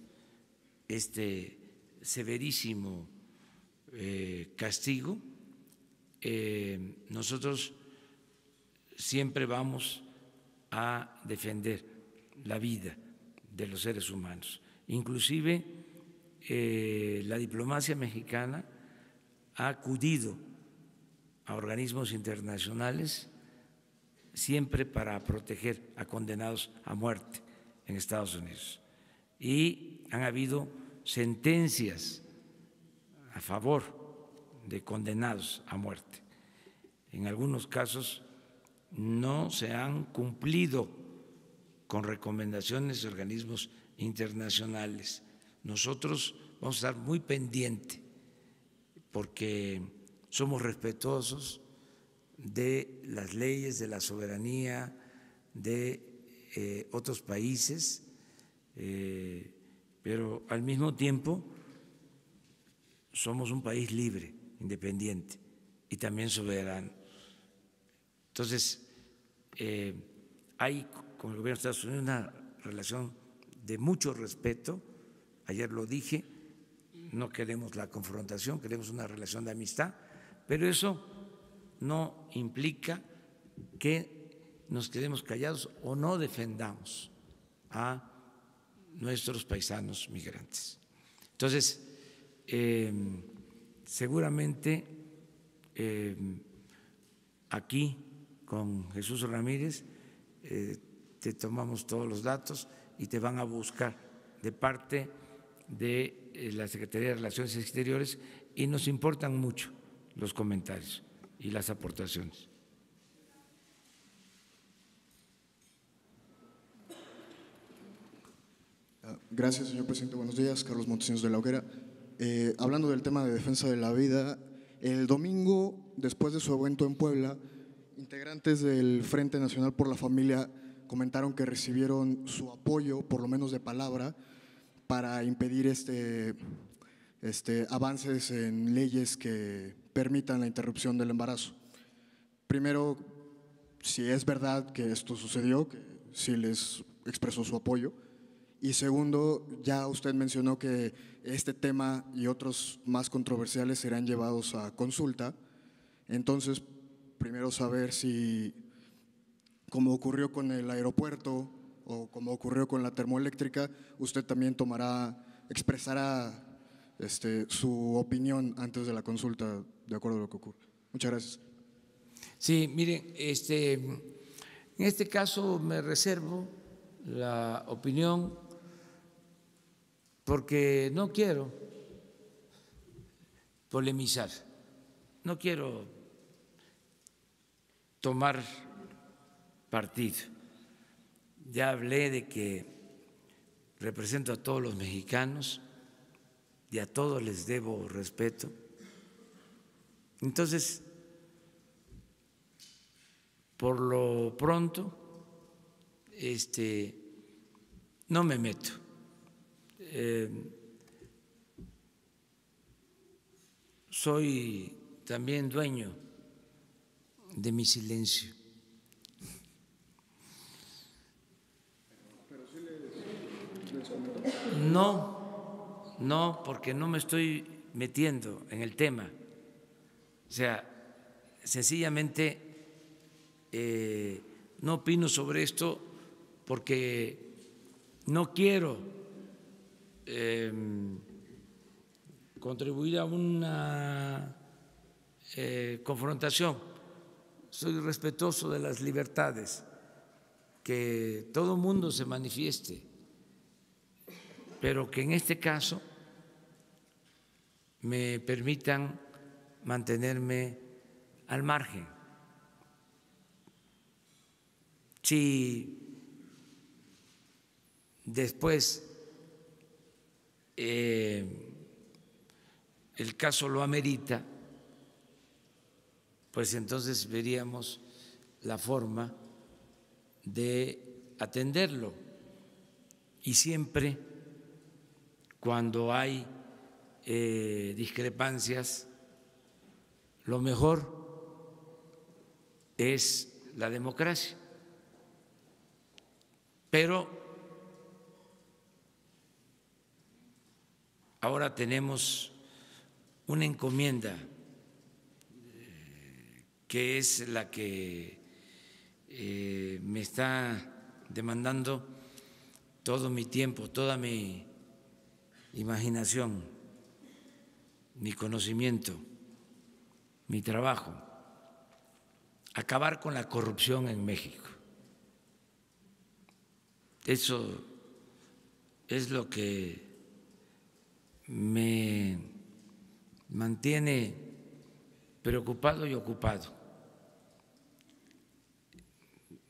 este severísimo castigo, nosotros siempre vamos a defender la vida de los seres humanos. Inclusive la diplomacia mexicana ha acudido a organismos internacionales siempre para proteger a condenados a muerte en Estados Unidos. Y han habido sentencias a favor de condenados a muerte. En algunos casos no se han cumplido con recomendaciones de organismos internacionales. Nosotros vamos a estar muy pendientes porque somos respetuosos de las leyes, de la soberanía de otros países, pero al mismo tiempo somos un país libre, independiente y también soberano. Entonces, hay con el gobierno de Estados Unidos una relación de mucho respeto. Ayer lo dije, no queremos la confrontación, queremos una relación de amistad, pero eso no implica que nos quedemos callados o no defendamos a nuestros paisanos migrantes. Entonces, seguramente aquí con Jesús Ramírez te tomamos todos los datos y te van a buscar de parte de la Secretaría de Relaciones Exteriores, y nos importan mucho los comentarios y las aportaciones. Gracias, señor presidente. Buenos días. Carlos Montesinos de la Hoguera. Hablando del tema de defensa de la vida, el domingo, después de su evento en Puebla, integrantes del Frente Nacional por la Familia comentaron que recibieron su apoyo, por lo menos de palabra, para impedir avances en leyes que permitan la interrupción del embarazo. Primero, si es verdad que esto sucedió, que sí les expresó su apoyo. Y segundo, ya usted mencionó que este tema y otros más controversiales serán llevados a consulta. Entonces, primero saber si, como ocurrió con el aeropuerto o como ocurrió con la termoeléctrica, usted también expresará su opinión antes de la consulta de acuerdo a lo que ocurre. Muchas gracias. Sí, miren, en este caso me reservo la opinión porque no quiero polemizar, no quiero tomar partido. Ya hablé de que represento a todos los mexicanos y a todos les debo respeto. Entonces, por lo pronto, no me meto. Soy también dueño de mi silencio. No, porque no me estoy metiendo en el tema. O sea, sencillamente no opino sobre esto porque no quiero contribuir a una confrontación. Soy respetuoso de las libertades, que todo mundo se manifieste, pero que en este caso me permitan mantenerme al margen. Si después el caso lo amerita, pues entonces veríamos la forma de atenderlo. Y siempre cuando hay discrepancias, lo mejor es la democracia. Pero ahora tenemos una encomienda que es la que me está demandando todo mi tiempo, toda mi imaginación, mi conocimiento, mi trabajo: acabar con la corrupción en México. Eso es lo que me mantiene preocupado y ocupado.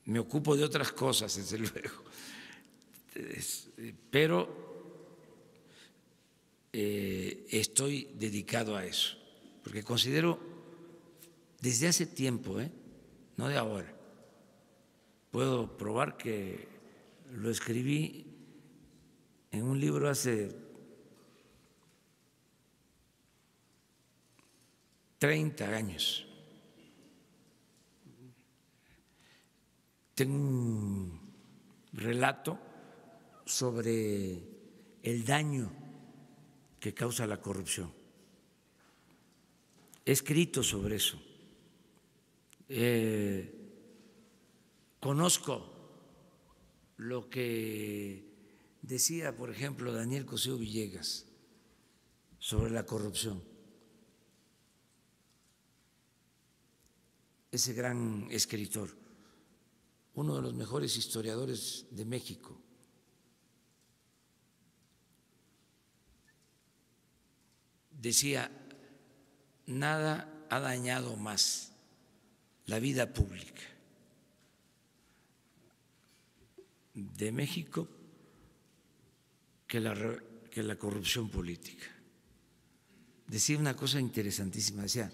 Me ocupo de otras cosas, desde luego, pero estoy dedicado a eso, porque considero desde hace tiempo, no de ahora, puedo probar que lo escribí en un libro hace 30 años. Tengo un relato sobre el daño que causa la corrupción. He escrito sobre eso. Conozco lo que decía, por ejemplo, Daniel Cosío Villegas sobre la corrupción. ese gran escritor, uno de los mejores historiadores de México. Decía, nada ha dañado más la vida pública de México que la corrupción política. Decía una cosa interesantísima, decía,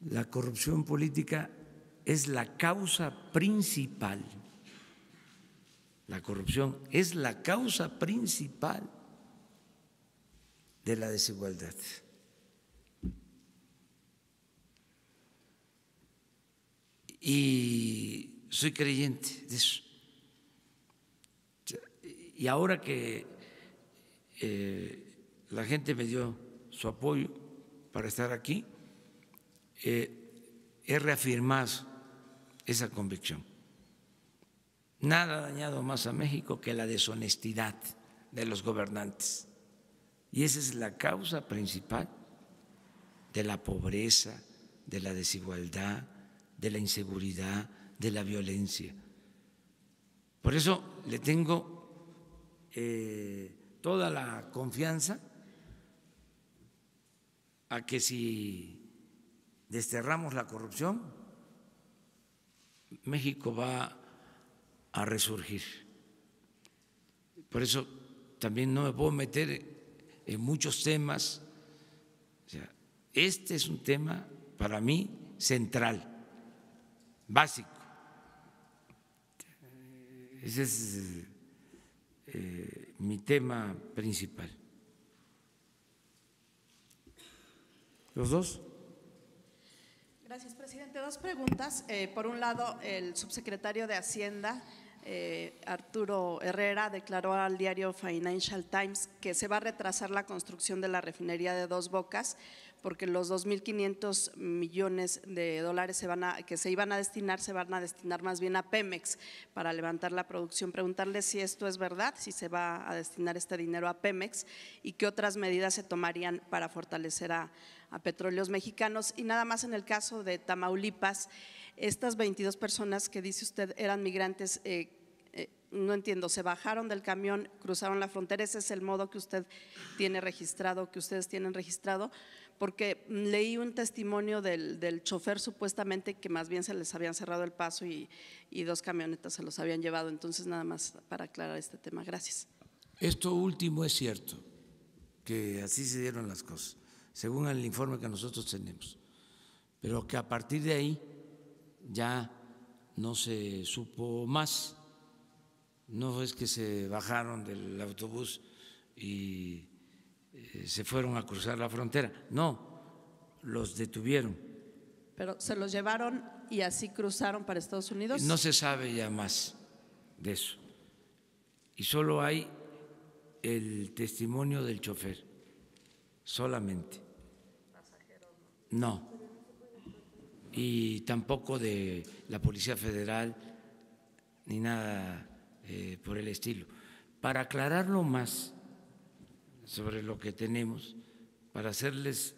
la corrupción política es la causa principal, la corrupción es la causa principal de la desigualdad. Y soy creyente de eso. Y ahora que la gente me dio su apoyo para estar aquí, he reafirmado esa convicción. Nada ha dañado más a México que la deshonestidad de los gobernantes. Y esa es la causa principal de la pobreza, de la desigualdad, de la inseguridad, de la violencia. Por eso le tengo toda la confianza a que si desterramos la corrupción, México va a resurgir. Por eso también no me puedo meter en muchos temas. O sea, este es un tema para mí central, básico. Ese es mi tema principal. ¿Los dos? Gracias, presidente. Dos preguntas. Por un lado, el subsecretario de Hacienda, Arturo Herrera, declaró al diario Financial Times que se va a retrasar la construcción de la refinería de Dos Bocas porque los 2.500 millones de dólares que se iban a destinar, se van a destinar más bien a Pemex para levantar la producción. Preguntarle si esto es verdad, si se va a destinar este dinero a Pemex y qué otras medidas se tomarían para fortalecer a Petróleos Mexicanos. Y nada más en el caso de Tamaulipas, estas 22 personas que dice usted eran migrantes, no entiendo, se bajaron del camión, cruzaron la frontera, ese es el modo que usted tiene registrado, que ustedes tienen registrado, porque leí un testimonio del chofer supuestamente que más bien se les habían cerrado el paso y dos camionetas se los habían llevado. Entonces nada más para aclarar este tema. Gracias. Esto último es cierto, que así se dieron las cosas, según el informe que nosotros tenemos, pero que a partir de ahí ya no se supo más. No es que se bajaron del autobús y se fueron a cruzar la frontera, no, los detuvieron. ¿Pero se los llevaron y así cruzaron para Estados Unidos? No se sabe ya más de eso y solo hay el testimonio del chofer, solamente. No, y tampoco de la Policía Federal ni nada por el estilo. Para aclararlo más sobre lo que tenemos, para hacerles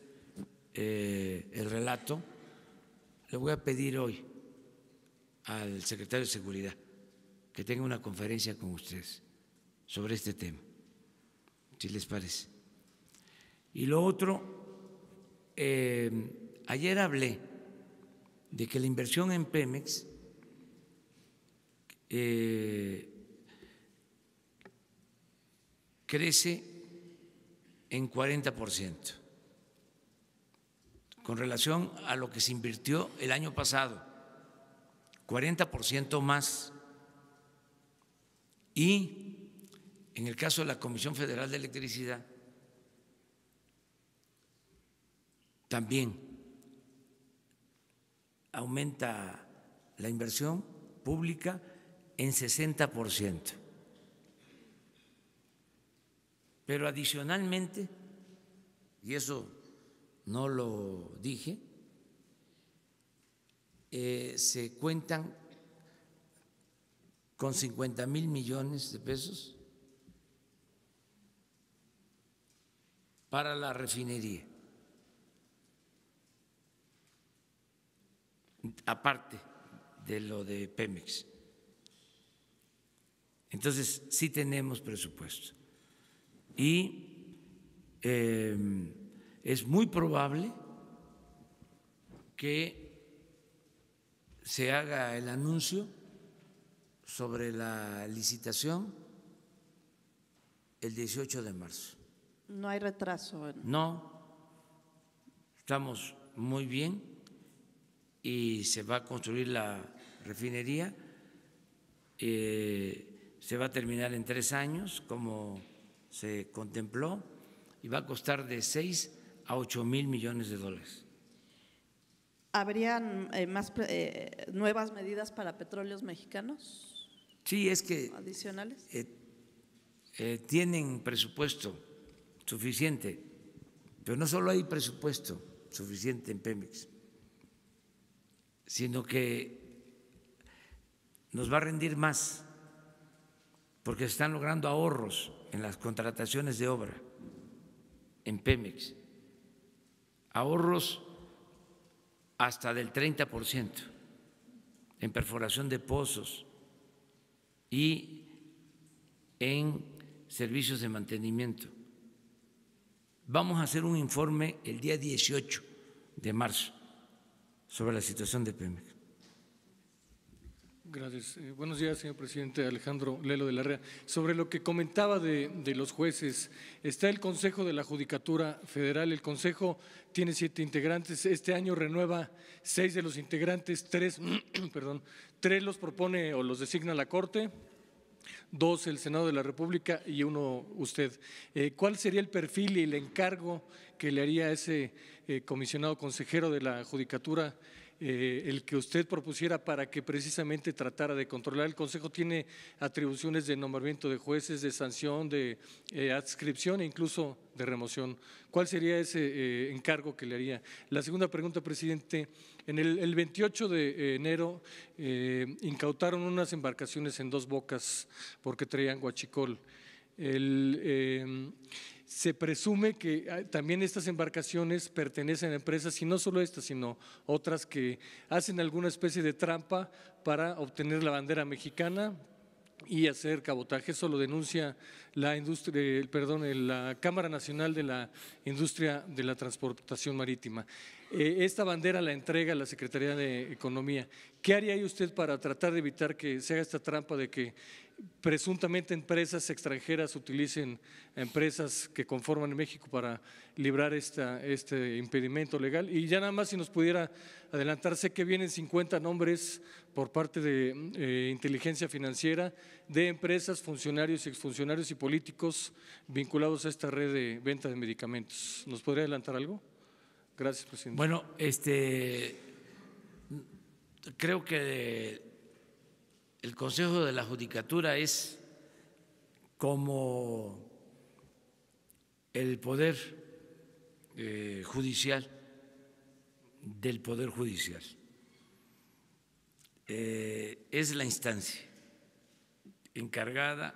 el relato, le voy a pedir hoy al secretario de Seguridad que tenga una conferencia con ustedes sobre este tema, si les parece. Y lo otro, ayer hablé de que la inversión en Pemex crece en 40% con relación a lo que se invirtió el año pasado, 40% más. Y en el caso de la Comisión Federal de Electricidad, también aumenta la inversión pública en 60%. Pero adicionalmente, y eso no lo dije, se cuentan con 50,000 millones de pesos para la refinería. aparte de lo de Pemex. Entonces, sí tenemos presupuesto. Y es muy probable que se haga el anuncio sobre la licitación el 18 de marzo. No hay retraso. No, estamos muy bien y se va a construir la refinería. Se va a terminar en 3 años, como se contempló, y va a costar de 6 a 8 mil millones de dólares. ¿Habrían nuevas medidas para petróleos mexicanos? Sí, es que adicionales. Tienen presupuesto suficiente, pero no solo hay presupuesto suficiente en Pemex, sino que nos va a rendir más porque se están logrando ahorros en las contrataciones de obra en Pemex, ahorros hasta del 30% en perforación de pozos y en servicios de mantenimiento. Vamos a hacer un informe el día 18 de marzo sobre la situación de Pemex. Gracias. Buenos días, señor presidente. Alejandro Lelo de la Rea. Sobre lo que comentaba de los jueces, está el Consejo de la Judicatura Federal. El Consejo tiene 7 integrantes. Este año renueva 6 de los integrantes, 3 los propone o los designa la Corte, 2 el Senado de la República y 1 usted. ¿Cuál sería el perfil y el encargo que le haría a ese comisionado consejero de la Judicatura, el que usted propusiera para que precisamente tratara de controlar? El Consejo tiene atribuciones de nombramiento de jueces, de sanción, de adscripción e incluso de remoción. ¿Cuál sería ese encargo que le haría? La segunda pregunta, presidente. En el 28 de enero incautaron unas embarcaciones en Dos Bocas porque traían huachicol. Se presume que también estas embarcaciones pertenecen a empresas, y no solo estas, sino otras que hacen alguna especie de trampa para obtener la bandera mexicana y hacer cabotaje. Eso lo denuncia la Cámara Nacional de la Industria de la Transportación Marítima. Esta bandera la entrega la Secretaría de Economía. ¿Qué haría usted para tratar de evitar que se haga esta trampa de que presuntamente empresas extranjeras utilicen a empresas que conforman México para librar este impedimento legal? Y ya nada más, si nos pudiera adelantar, sé que vienen 50 nombres por parte de inteligencia financiera de empresas, funcionarios, exfuncionarios y políticos vinculados a esta red de venta de medicamentos. ¿Nos podría adelantar algo? Gracias, presidente. Bueno, creo que el Consejo de la Judicatura es como el poder judicial del Poder Judicial. Es la instancia encargada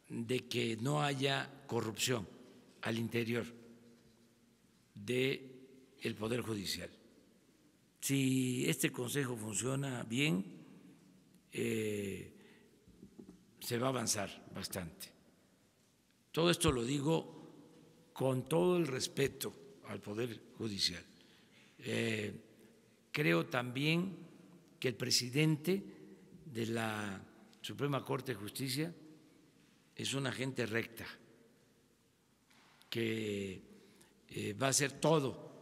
de que no haya corrupción al interior del Poder Judicial. Si este Consejo funciona bien, se va a avanzar bastante. Todo esto lo digo con todo el respeto al Poder Judicial. Creo también que el presidente de la Suprema Corte de Justicia es una gente recta, que va a hacer todo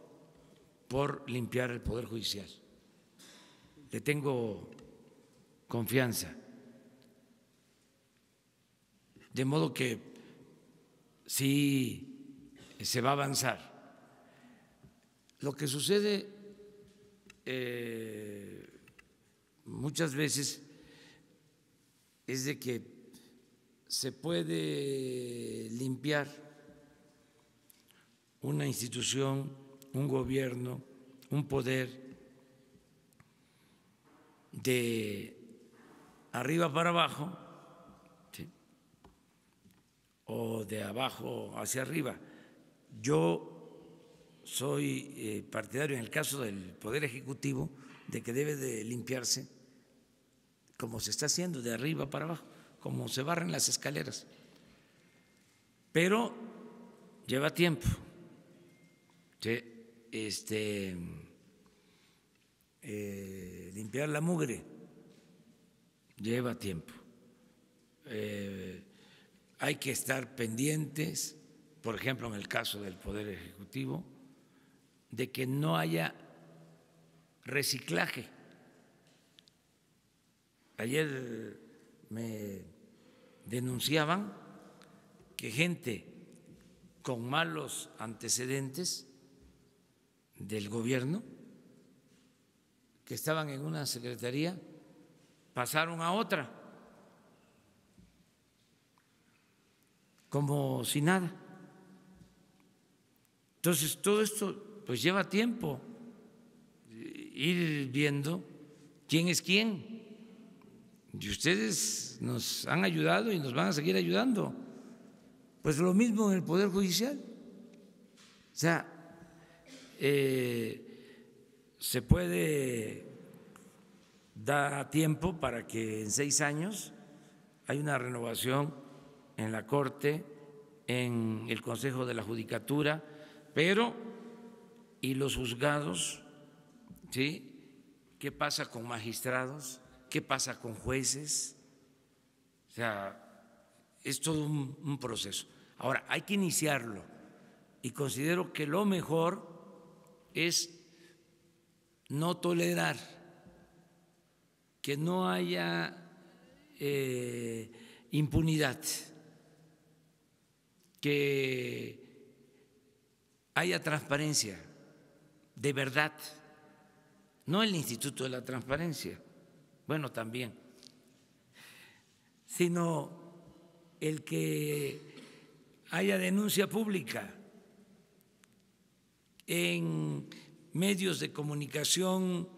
por limpiar el Poder Judicial. Le tengo confianza. De modo que sí se va a avanzar. Lo que sucede muchas veces es de que se puede limpiar una institución, un gobierno, un poder de arriba para abajo, ¿sí?, o de abajo hacia arriba. Yo soy partidario, en el caso del Poder Ejecutivo, de que debe de limpiarse como se está haciendo, de arriba para abajo, como se barren las escaleras. Pero lleva tiempo. Limpiar la mugre lleva tiempo. Hay que estar pendientes, por ejemplo, en el caso del Poder Ejecutivo, de que no haya reciclaje. Ayer me denunciaban que gente con malos antecedentes del gobierno, que estaban en una secretaría, pasaron a otra, como si nada. Entonces, todo esto pues lleva tiempo, ir viendo quién es quién. Y ustedes nos han ayudado y nos van a seguir ayudando. Pues lo mismo en el Poder Judicial. O sea, se puede dar tiempo para que en 6 años haya una renovación en la Corte, en el Consejo de la Judicatura, pero ¿y los juzgados? ¿Sí? ¿Qué pasa con magistrados? ¿Qué pasa con jueces? O sea, es todo un proceso. Ahora, hay que iniciarlo y considero que lo mejor es no tolerar que no haya impunidad, que haya transparencia de verdad, no el Instituto de la Transparencia, bueno, también, sino el que haya denuncia pública en medios de comunicación,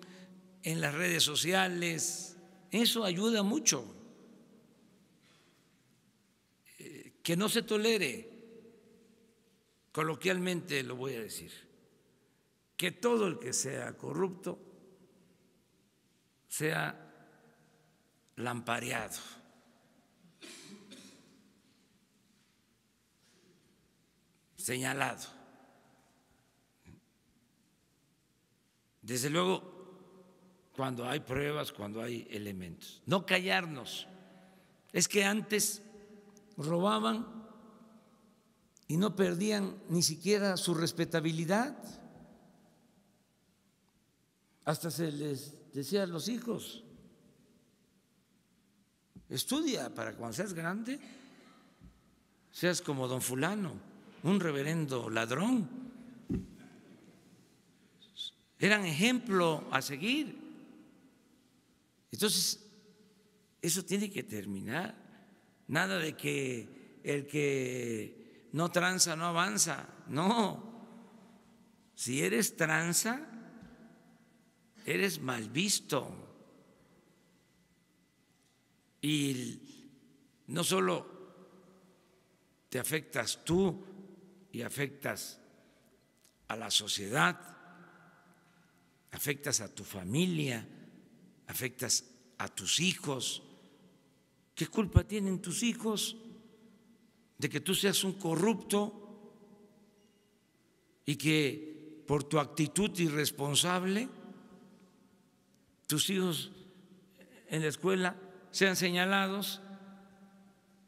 en las redes sociales. Eso ayuda mucho. Que no se tolere, coloquialmente lo voy a decir, que todo el que sea corrupto sea lampareado. Señalado. Desde luego, cuando hay pruebas, cuando hay elementos. No callarnos. Es que antes robaban y no perdían ni siquiera su respetabilidad. Hasta se les decía a los hijos: estudia para cuando seas grande, seas como don fulano, un reverendo ladrón. Eran ejemplo a seguir. Entonces, eso tiene que terminar. Nada de que el que no tranza no avanza. No. Si eres tranza, eres mal visto. Y no solo te afectas tú y afectas a la sociedad, afectas a tu familia, afectas a tus hijos. ¿Qué culpa tienen tus hijos de que tú seas un corrupto y que por tu actitud irresponsable tus hijos en la escuela sean señalados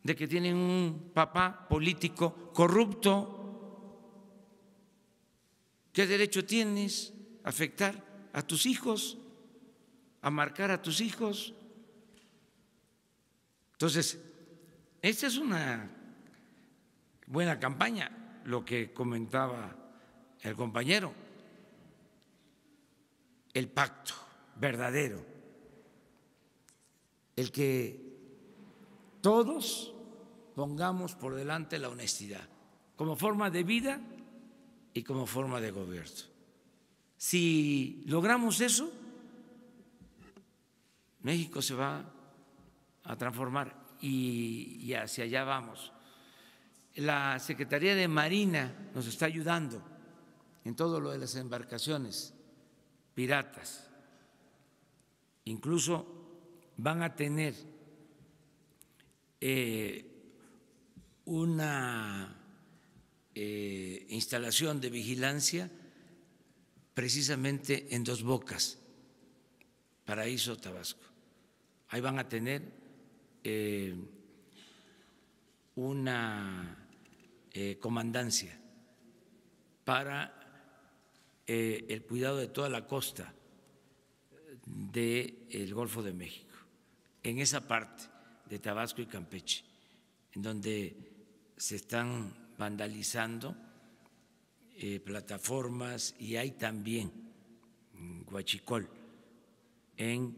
de que tienen un papá político corrupto? ¿Qué derecho tienes a afectar a tus hijos, a marcar a tus hijos? Entonces, esta es una buena campaña, lo que comentaba el compañero, el pacto verdadero, el que todos pongamos por delante la honestidad como forma de vida y como forma de gobierno. Si logramos eso, México se va a transformar y hacia allá vamos. La Secretaría de Marina nos está ayudando en todo lo de las embarcaciones piratas. incluso van a tener una instalación de vigilancia precisamente en Dos Bocas, Paraíso, Tabasco. Ahí van a tener una comandancia para el cuidado de toda la costa del Golfo de México, en esa parte de Tabasco y Campeche, en donde se están vandalizando plataformas, y hay también huachicol en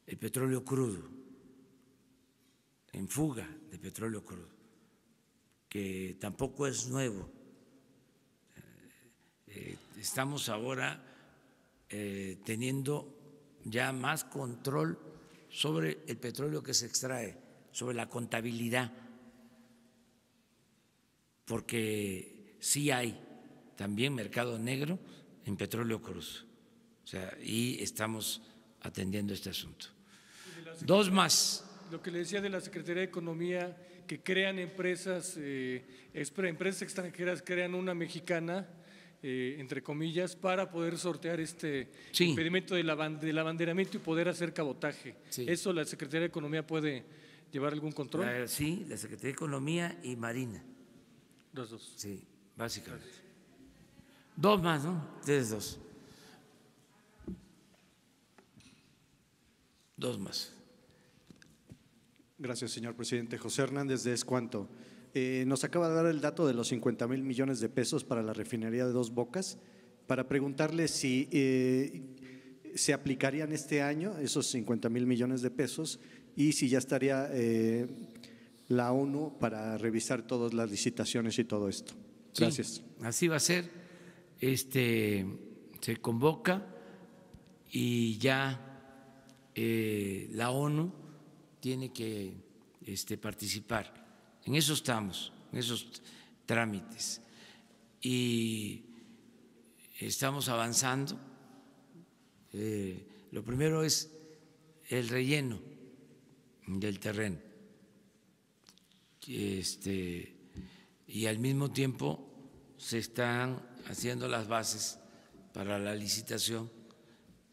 el petróleo crudo, en fuga de petróleo crudo, que tampoco es nuevo. Estamos ahora teniendo ya más control sobre el petróleo que se extrae, sobre la contabilidad, porque sí hay también mercado negro en petróleo crudo. O sea, y estamos atendiendo este asunto. Dos más. Lo que le decía de la Secretaría de Economía, que crean empresas, empresas extranjeras crean una mexicana, entre comillas, para poder sortear este impedimento del abanderamiento y poder hacer cabotaje. Sí. ¿Eso la Secretaría de Economía puede llevar algún control? Sí, la Secretaría de Economía y Marina. Los dos. Sí, básicamente. Gracias. Dos más, ¿no? Ustedes dos. Dos más. Gracias, señor presidente. José Hernández de Escuanto. Nos acaba de dar el dato de los 50,000 millones de pesos para la refinería de Dos Bocas, para preguntarle si se aplicarían este año esos 50,000 millones de pesos y si ya estaría la ONU para revisar todas las licitaciones y todo esto. Gracias. Sí, así va a ser. Se convoca y ya la ONU tiene que participar. En eso estamos, en esos trámites. Y estamos avanzando. Lo primero es el relleno del terreno. Y al mismo tiempo se están haciendo las bases para la licitación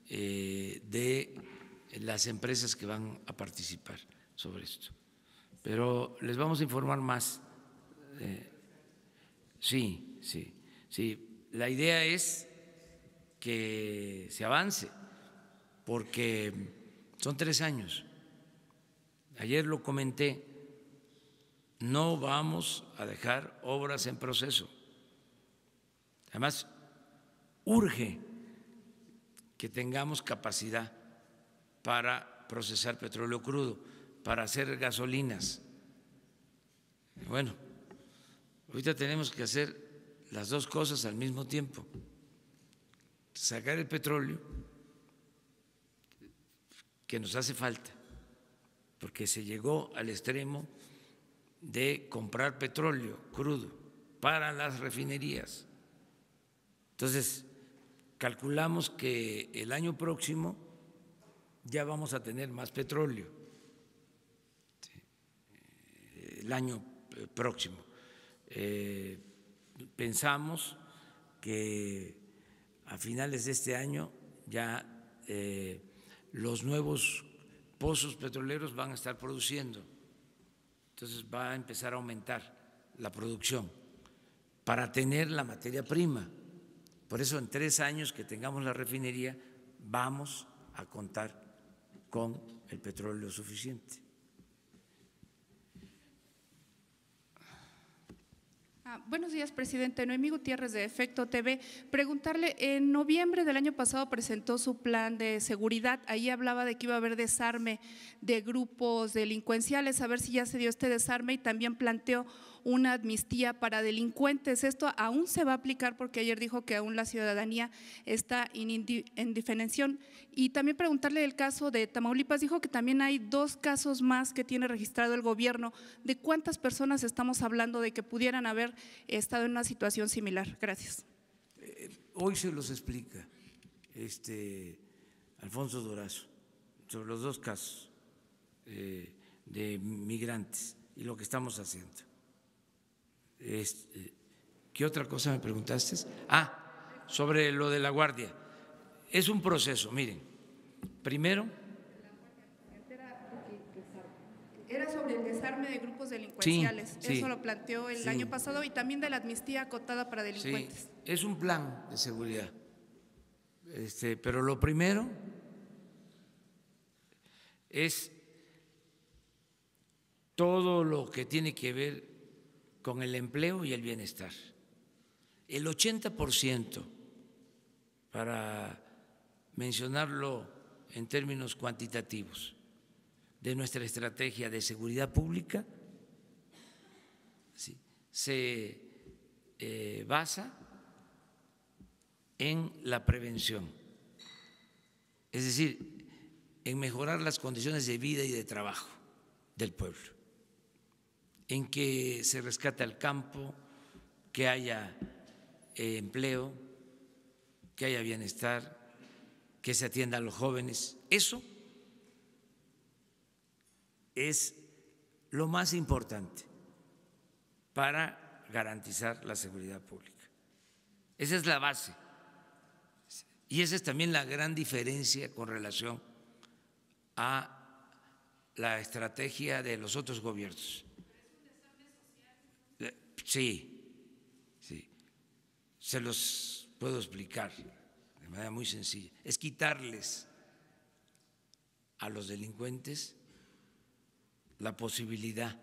de las empresas que van a participar sobre esto. Pero les vamos a informar más. Sí. La idea es que se avance, porque son 3 años. Ayer lo comenté, no vamos a dejar obras en proceso. Además, urge que tengamos capacidad para procesar petróleo crudo, para hacer gasolinas. Bueno, ahorita tenemos que hacer las dos cosas al mismo tiempo. Sacar el petróleo que nos hace falta, porque se llegó al extremo de comprar petróleo crudo para las refinerías. Entonces, calculamos que el año próximo ya vamos a tener más petróleo, el año próximo. Pensamos que a finales de este año ya los nuevos pozos petroleros van a estar produciendo. Entonces va a empezar a aumentar la producción para tener la materia prima. Por eso en 3 años que tengamos la refinería vamos a contar con el petróleo suficiente. Buenos días, presidente. Noemí Gutiérrez de Efecto TV. Preguntarle, en noviembre del año pasado presentó su plan de seguridad. Ahí hablaba de que iba a haber desarme de grupos delincuenciales, a ver si ya se dio este desarme, y también planteó una amnistía para delincuentes. ¿Esto aún se va a aplicar? Porque ayer dijo que aún la ciudadanía está en indefensión. Y también preguntarle del caso de Tamaulipas. Dijo que también hay 2 casos más que tiene registrado el gobierno. ¿De cuántas personas estamos hablando de que pudieran haber estado en una situación similar? Gracias. Hoy se los explica Alfonso Durazo, sobre los dos casos de migrantes y lo que estamos haciendo. ¿Qué otra cosa me preguntaste? Sobre lo de la Guardia. Es un proceso, miren. Primero, era sobre el desarme de grupos delincuenciales. Sí, eso lo planteó el año pasado, y también de la amnistía acotada para delincuentes. Sí, es un plan de seguridad. Pero lo primero es todo lo que tiene que ver con el empleo y el bienestar. El 80%, para mencionarlo en términos cuantitativos, de nuestra estrategia de seguridad pública se basa en la prevención, es decir, en mejorar las condiciones de vida y de trabajo del pueblo, en que se rescate al campo, que haya empleo, que haya bienestar, que se atienda a los jóvenes. Eso es lo más importante para garantizar la seguridad pública. Esa es la base. Y esa es también la gran diferencia con relación a la estrategia de los otros gobiernos. Sí, se los puedo explicar de manera muy sencilla. Es quitarles a los delincuentes la posibilidad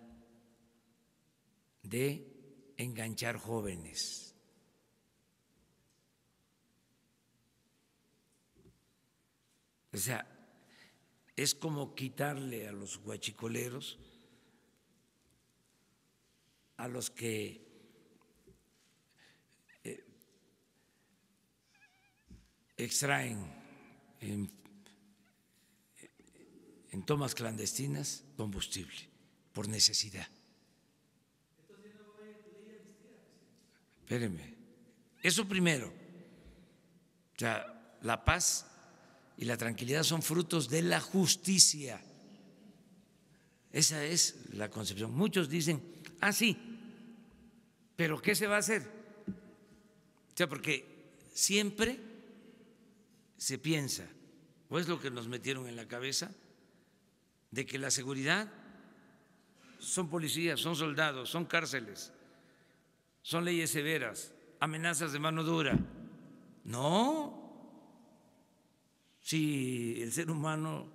de enganchar jóvenes. O sea, es como quitarle a los huachicoleros, a los que extraen en tomas clandestinas combustible por necesidad. Espérenme, eso primero. O sea, la paz y la tranquilidad son frutos de la justicia. Esa es la concepción. Muchos dicen, sí, pero ¿qué se va a hacer? O sea, porque siempre se piensa, o es lo que nos metieron en la cabeza, de que la seguridad son policías, son soldados, son cárceles, son leyes severas, amenazas de mano dura. No. Si el ser humano,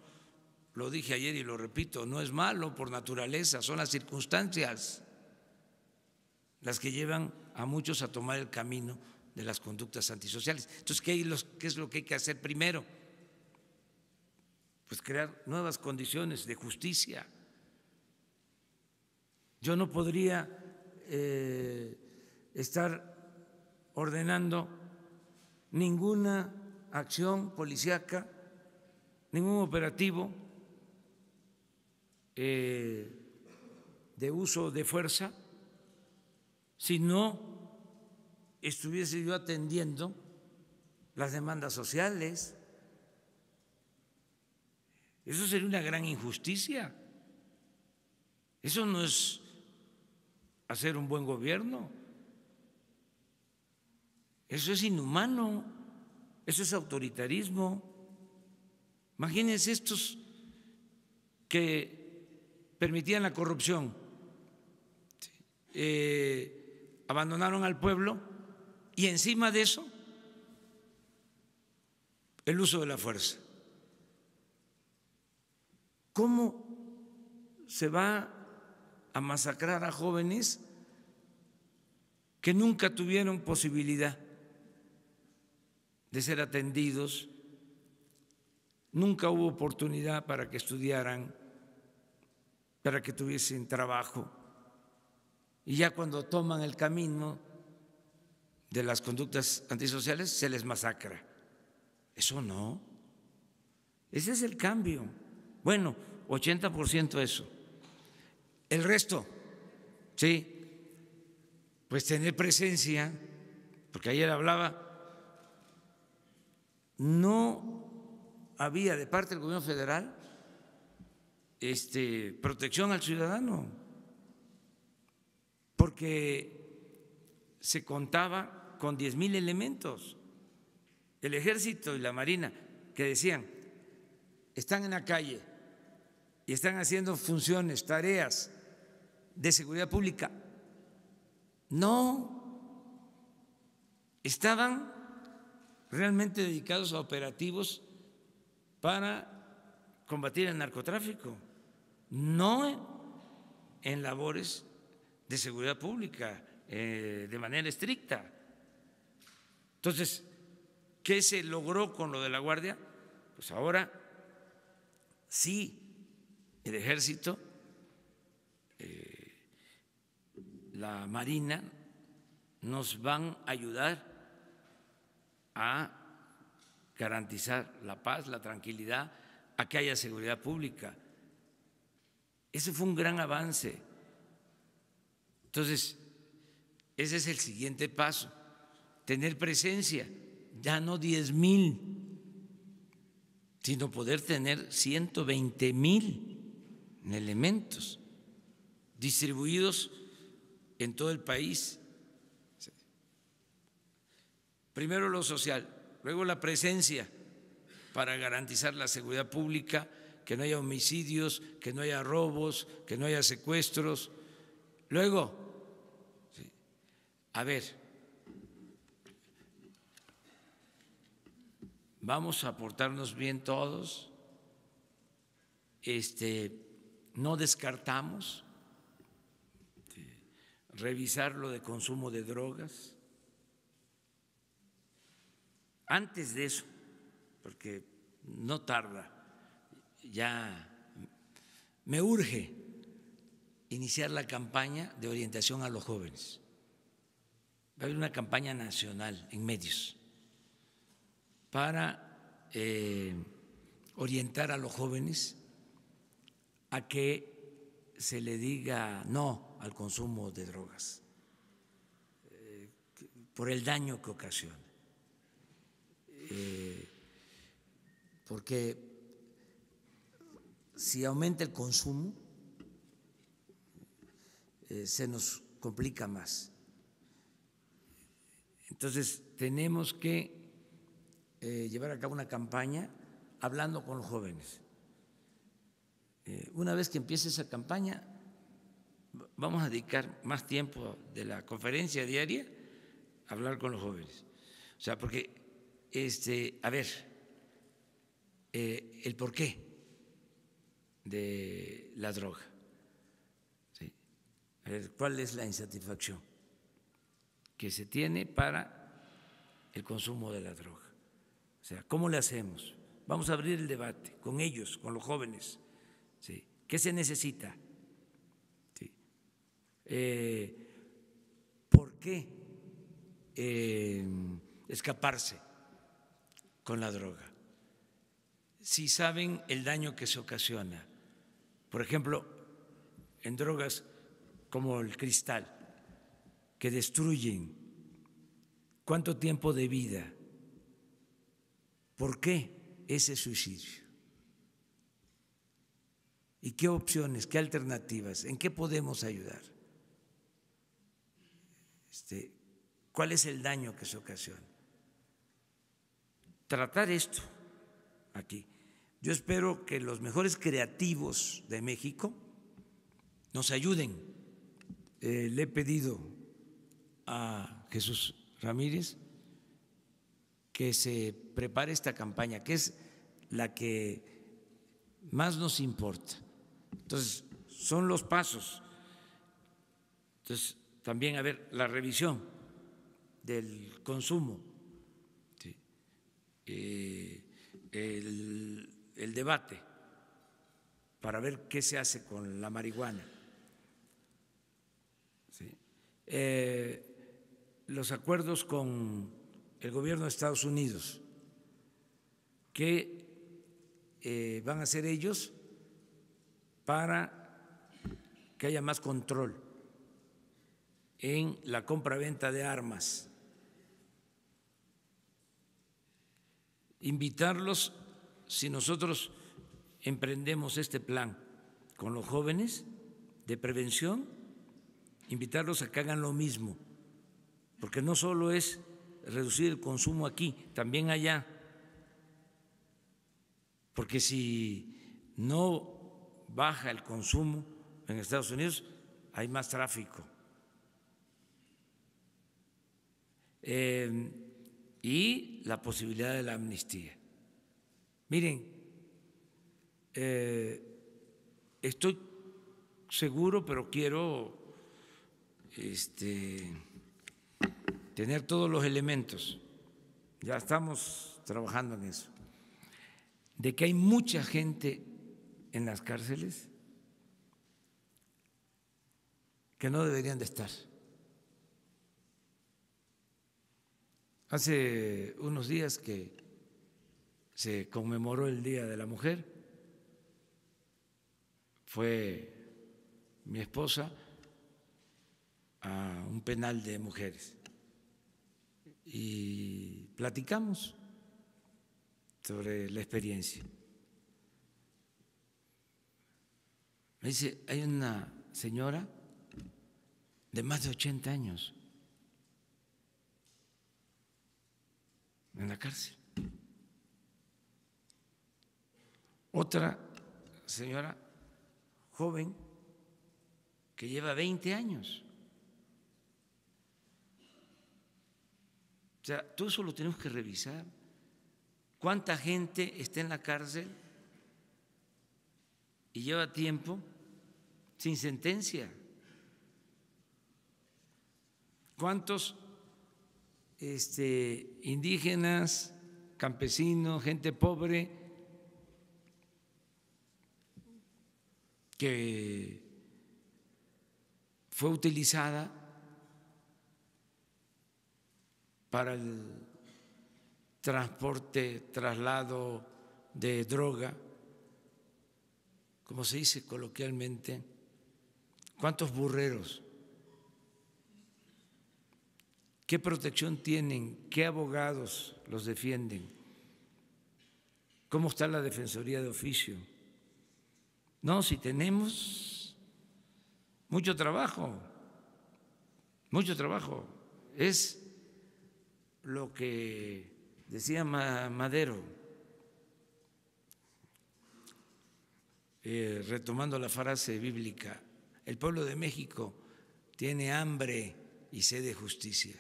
lo dije ayer y lo repito, no es malo por naturaleza, son las circunstancias las que llevan a muchos a tomar el camino de las conductas antisociales. Entonces, ¿qué es lo que hay que hacer primero? Pues crear nuevas condiciones de justicia. Yo no podría estar ordenando ninguna acción policíaca, ningún operativo de uso de fuerza, si no estuviese yo atendiendo las demandas sociales. Eso sería una gran injusticia. Eso no es hacer un buen gobierno. Eso es inhumano. Eso es autoritarismo. Imagínense estos que permitían la corrupción, abandonaron al pueblo y encima de eso el uso de la fuerza. ¿Cómo se va a masacrar a jóvenes que nunca tuvieron posibilidad de ser atendidos, nunca hubo oportunidad para que estudiaran, para que tuviesen trabajo, y ya cuando toman el camino de las conductas antisociales se les masacra? Eso no. Ese es el cambio. Bueno, 80% eso. El resto, sí, pues tener presencia, porque ayer hablaba, no había de parte del gobierno federal protección al ciudadano, porque se contaba con 10,000 elementos. El Ejército y la Marina que decían, están en la calle y están haciendo funciones, tareas de seguridad pública. No, estaban realmente dedicados a operativos para combatir el narcotráfico, no en labores de seguridad pública de manera estricta. Entonces, ¿qué se logró con lo de la Guardia? Pues ahora sí, el Ejército, la Marina nos van a ayudar a garantizar la paz, la tranquilidad, a que haya seguridad pública. Ese fue un gran avance. Entonces, ese es el siguiente paso, tener presencia, ya no 10,000, sino poder tener 120,000 elementos distribuidos en todo el país. Primero lo social, luego la presencia para garantizar la seguridad pública, que no haya homicidios, que no haya robos, que no haya secuestros. Luego, a ver, vamos a portarnos bien todos, no descartamos revisar lo de consumo de drogas. Antes de eso, porque no tarda, ya me urge iniciar la campaña de orientación a los jóvenes. Va a haber una campaña nacional en medios para orientar a los jóvenes a que se le diga no al consumo de drogas por el daño que ocasiona. Porque si aumenta el consumo, se nos complica más. Entonces, tenemos que llevar a cabo una campaña hablando con los jóvenes. Una vez que empiece esa campaña, vamos a dedicar más tiempo de la conferencia diaria a hablar con los jóvenes. O sea, porque a ver, el porqué de la droga, ¿sí? A ver, ¿cuál es la insatisfacción que se tiene para el consumo de la droga? O sea, ¿cómo le hacemos? Vamos a abrir el debate con ellos, con los jóvenes, ¿sí? ¿Qué se necesita? ¿Sí? ¿Por qué escaparse con la droga? Si saben el daño que se ocasiona, por ejemplo, en drogas como el cristal, que destruyen, ¿cuánto tiempo de vida? ¿Por qué ese suicidio? ¿Y qué opciones, qué alternativas, en qué podemos ayudar? ¿Cuál es el daño que se ocasiona? Tratar esto aquí. Yo espero que los mejores creativos de México nos ayuden. Le he pedido a Jesús Ramírez que se prepare esta campaña, que es la que más nos importa. Entonces, son los pasos. Entonces, también, a ver, la revisión del consumo, ¿sí? El debate para ver qué se hace con la marihuana, ¿sí? Los acuerdos con el gobierno de Estados Unidos, que van a hacer ellos para que haya más control en la compra-venta de armas, invitarlos si nosotros emprendemos este plan con los jóvenes de prevención, invitarlos a que hagan lo mismo, porque no solo es reducir el consumo aquí, también allá, porque si no baja el consumo en Estados Unidos, hay más tráfico. Y la posibilidad de la amnistía. Miren, estoy seguro, pero quiero tener todos los elementos, ya estamos trabajando en eso, de que hay mucha gente en las cárceles que no deberían de estar. Hace unos días que se conmemoró el Día de la Mujer, fue mi esposa a un penal de mujeres y platicamos sobre la experiencia. Me dice, hay una señora de más de 80 años en la cárcel. Otra señora joven que lleva 20 años. O sea, todo eso lo tenemos que revisar. ¿Cuánta gente está en la cárcel y lleva tiempo sin sentencia? ¿Cuántos indígenas, campesinos, gente pobre que fue utilizada para el transporte, traslado de droga, como se dice coloquialmente? ¿Cuántos burreros? ¿Qué protección tienen? ¿Qué abogados los defienden? ¿Cómo está la Defensoría de Oficio? No, si tenemos mucho trabajo, es lo que decía Madero, retomando la frase bíblica, el pueblo de México tiene hambre y sed de justicia.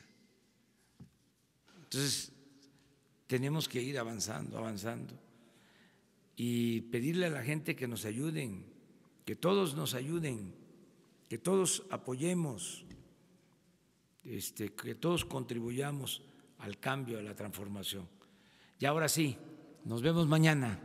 Entonces, tenemos que ir avanzando y pedirle a la gente que nos ayuden, que todos nos ayuden, que todos apoyemos, que todos contribuyamos al cambio, a la transformación. Y ahora sí, nos vemos mañana.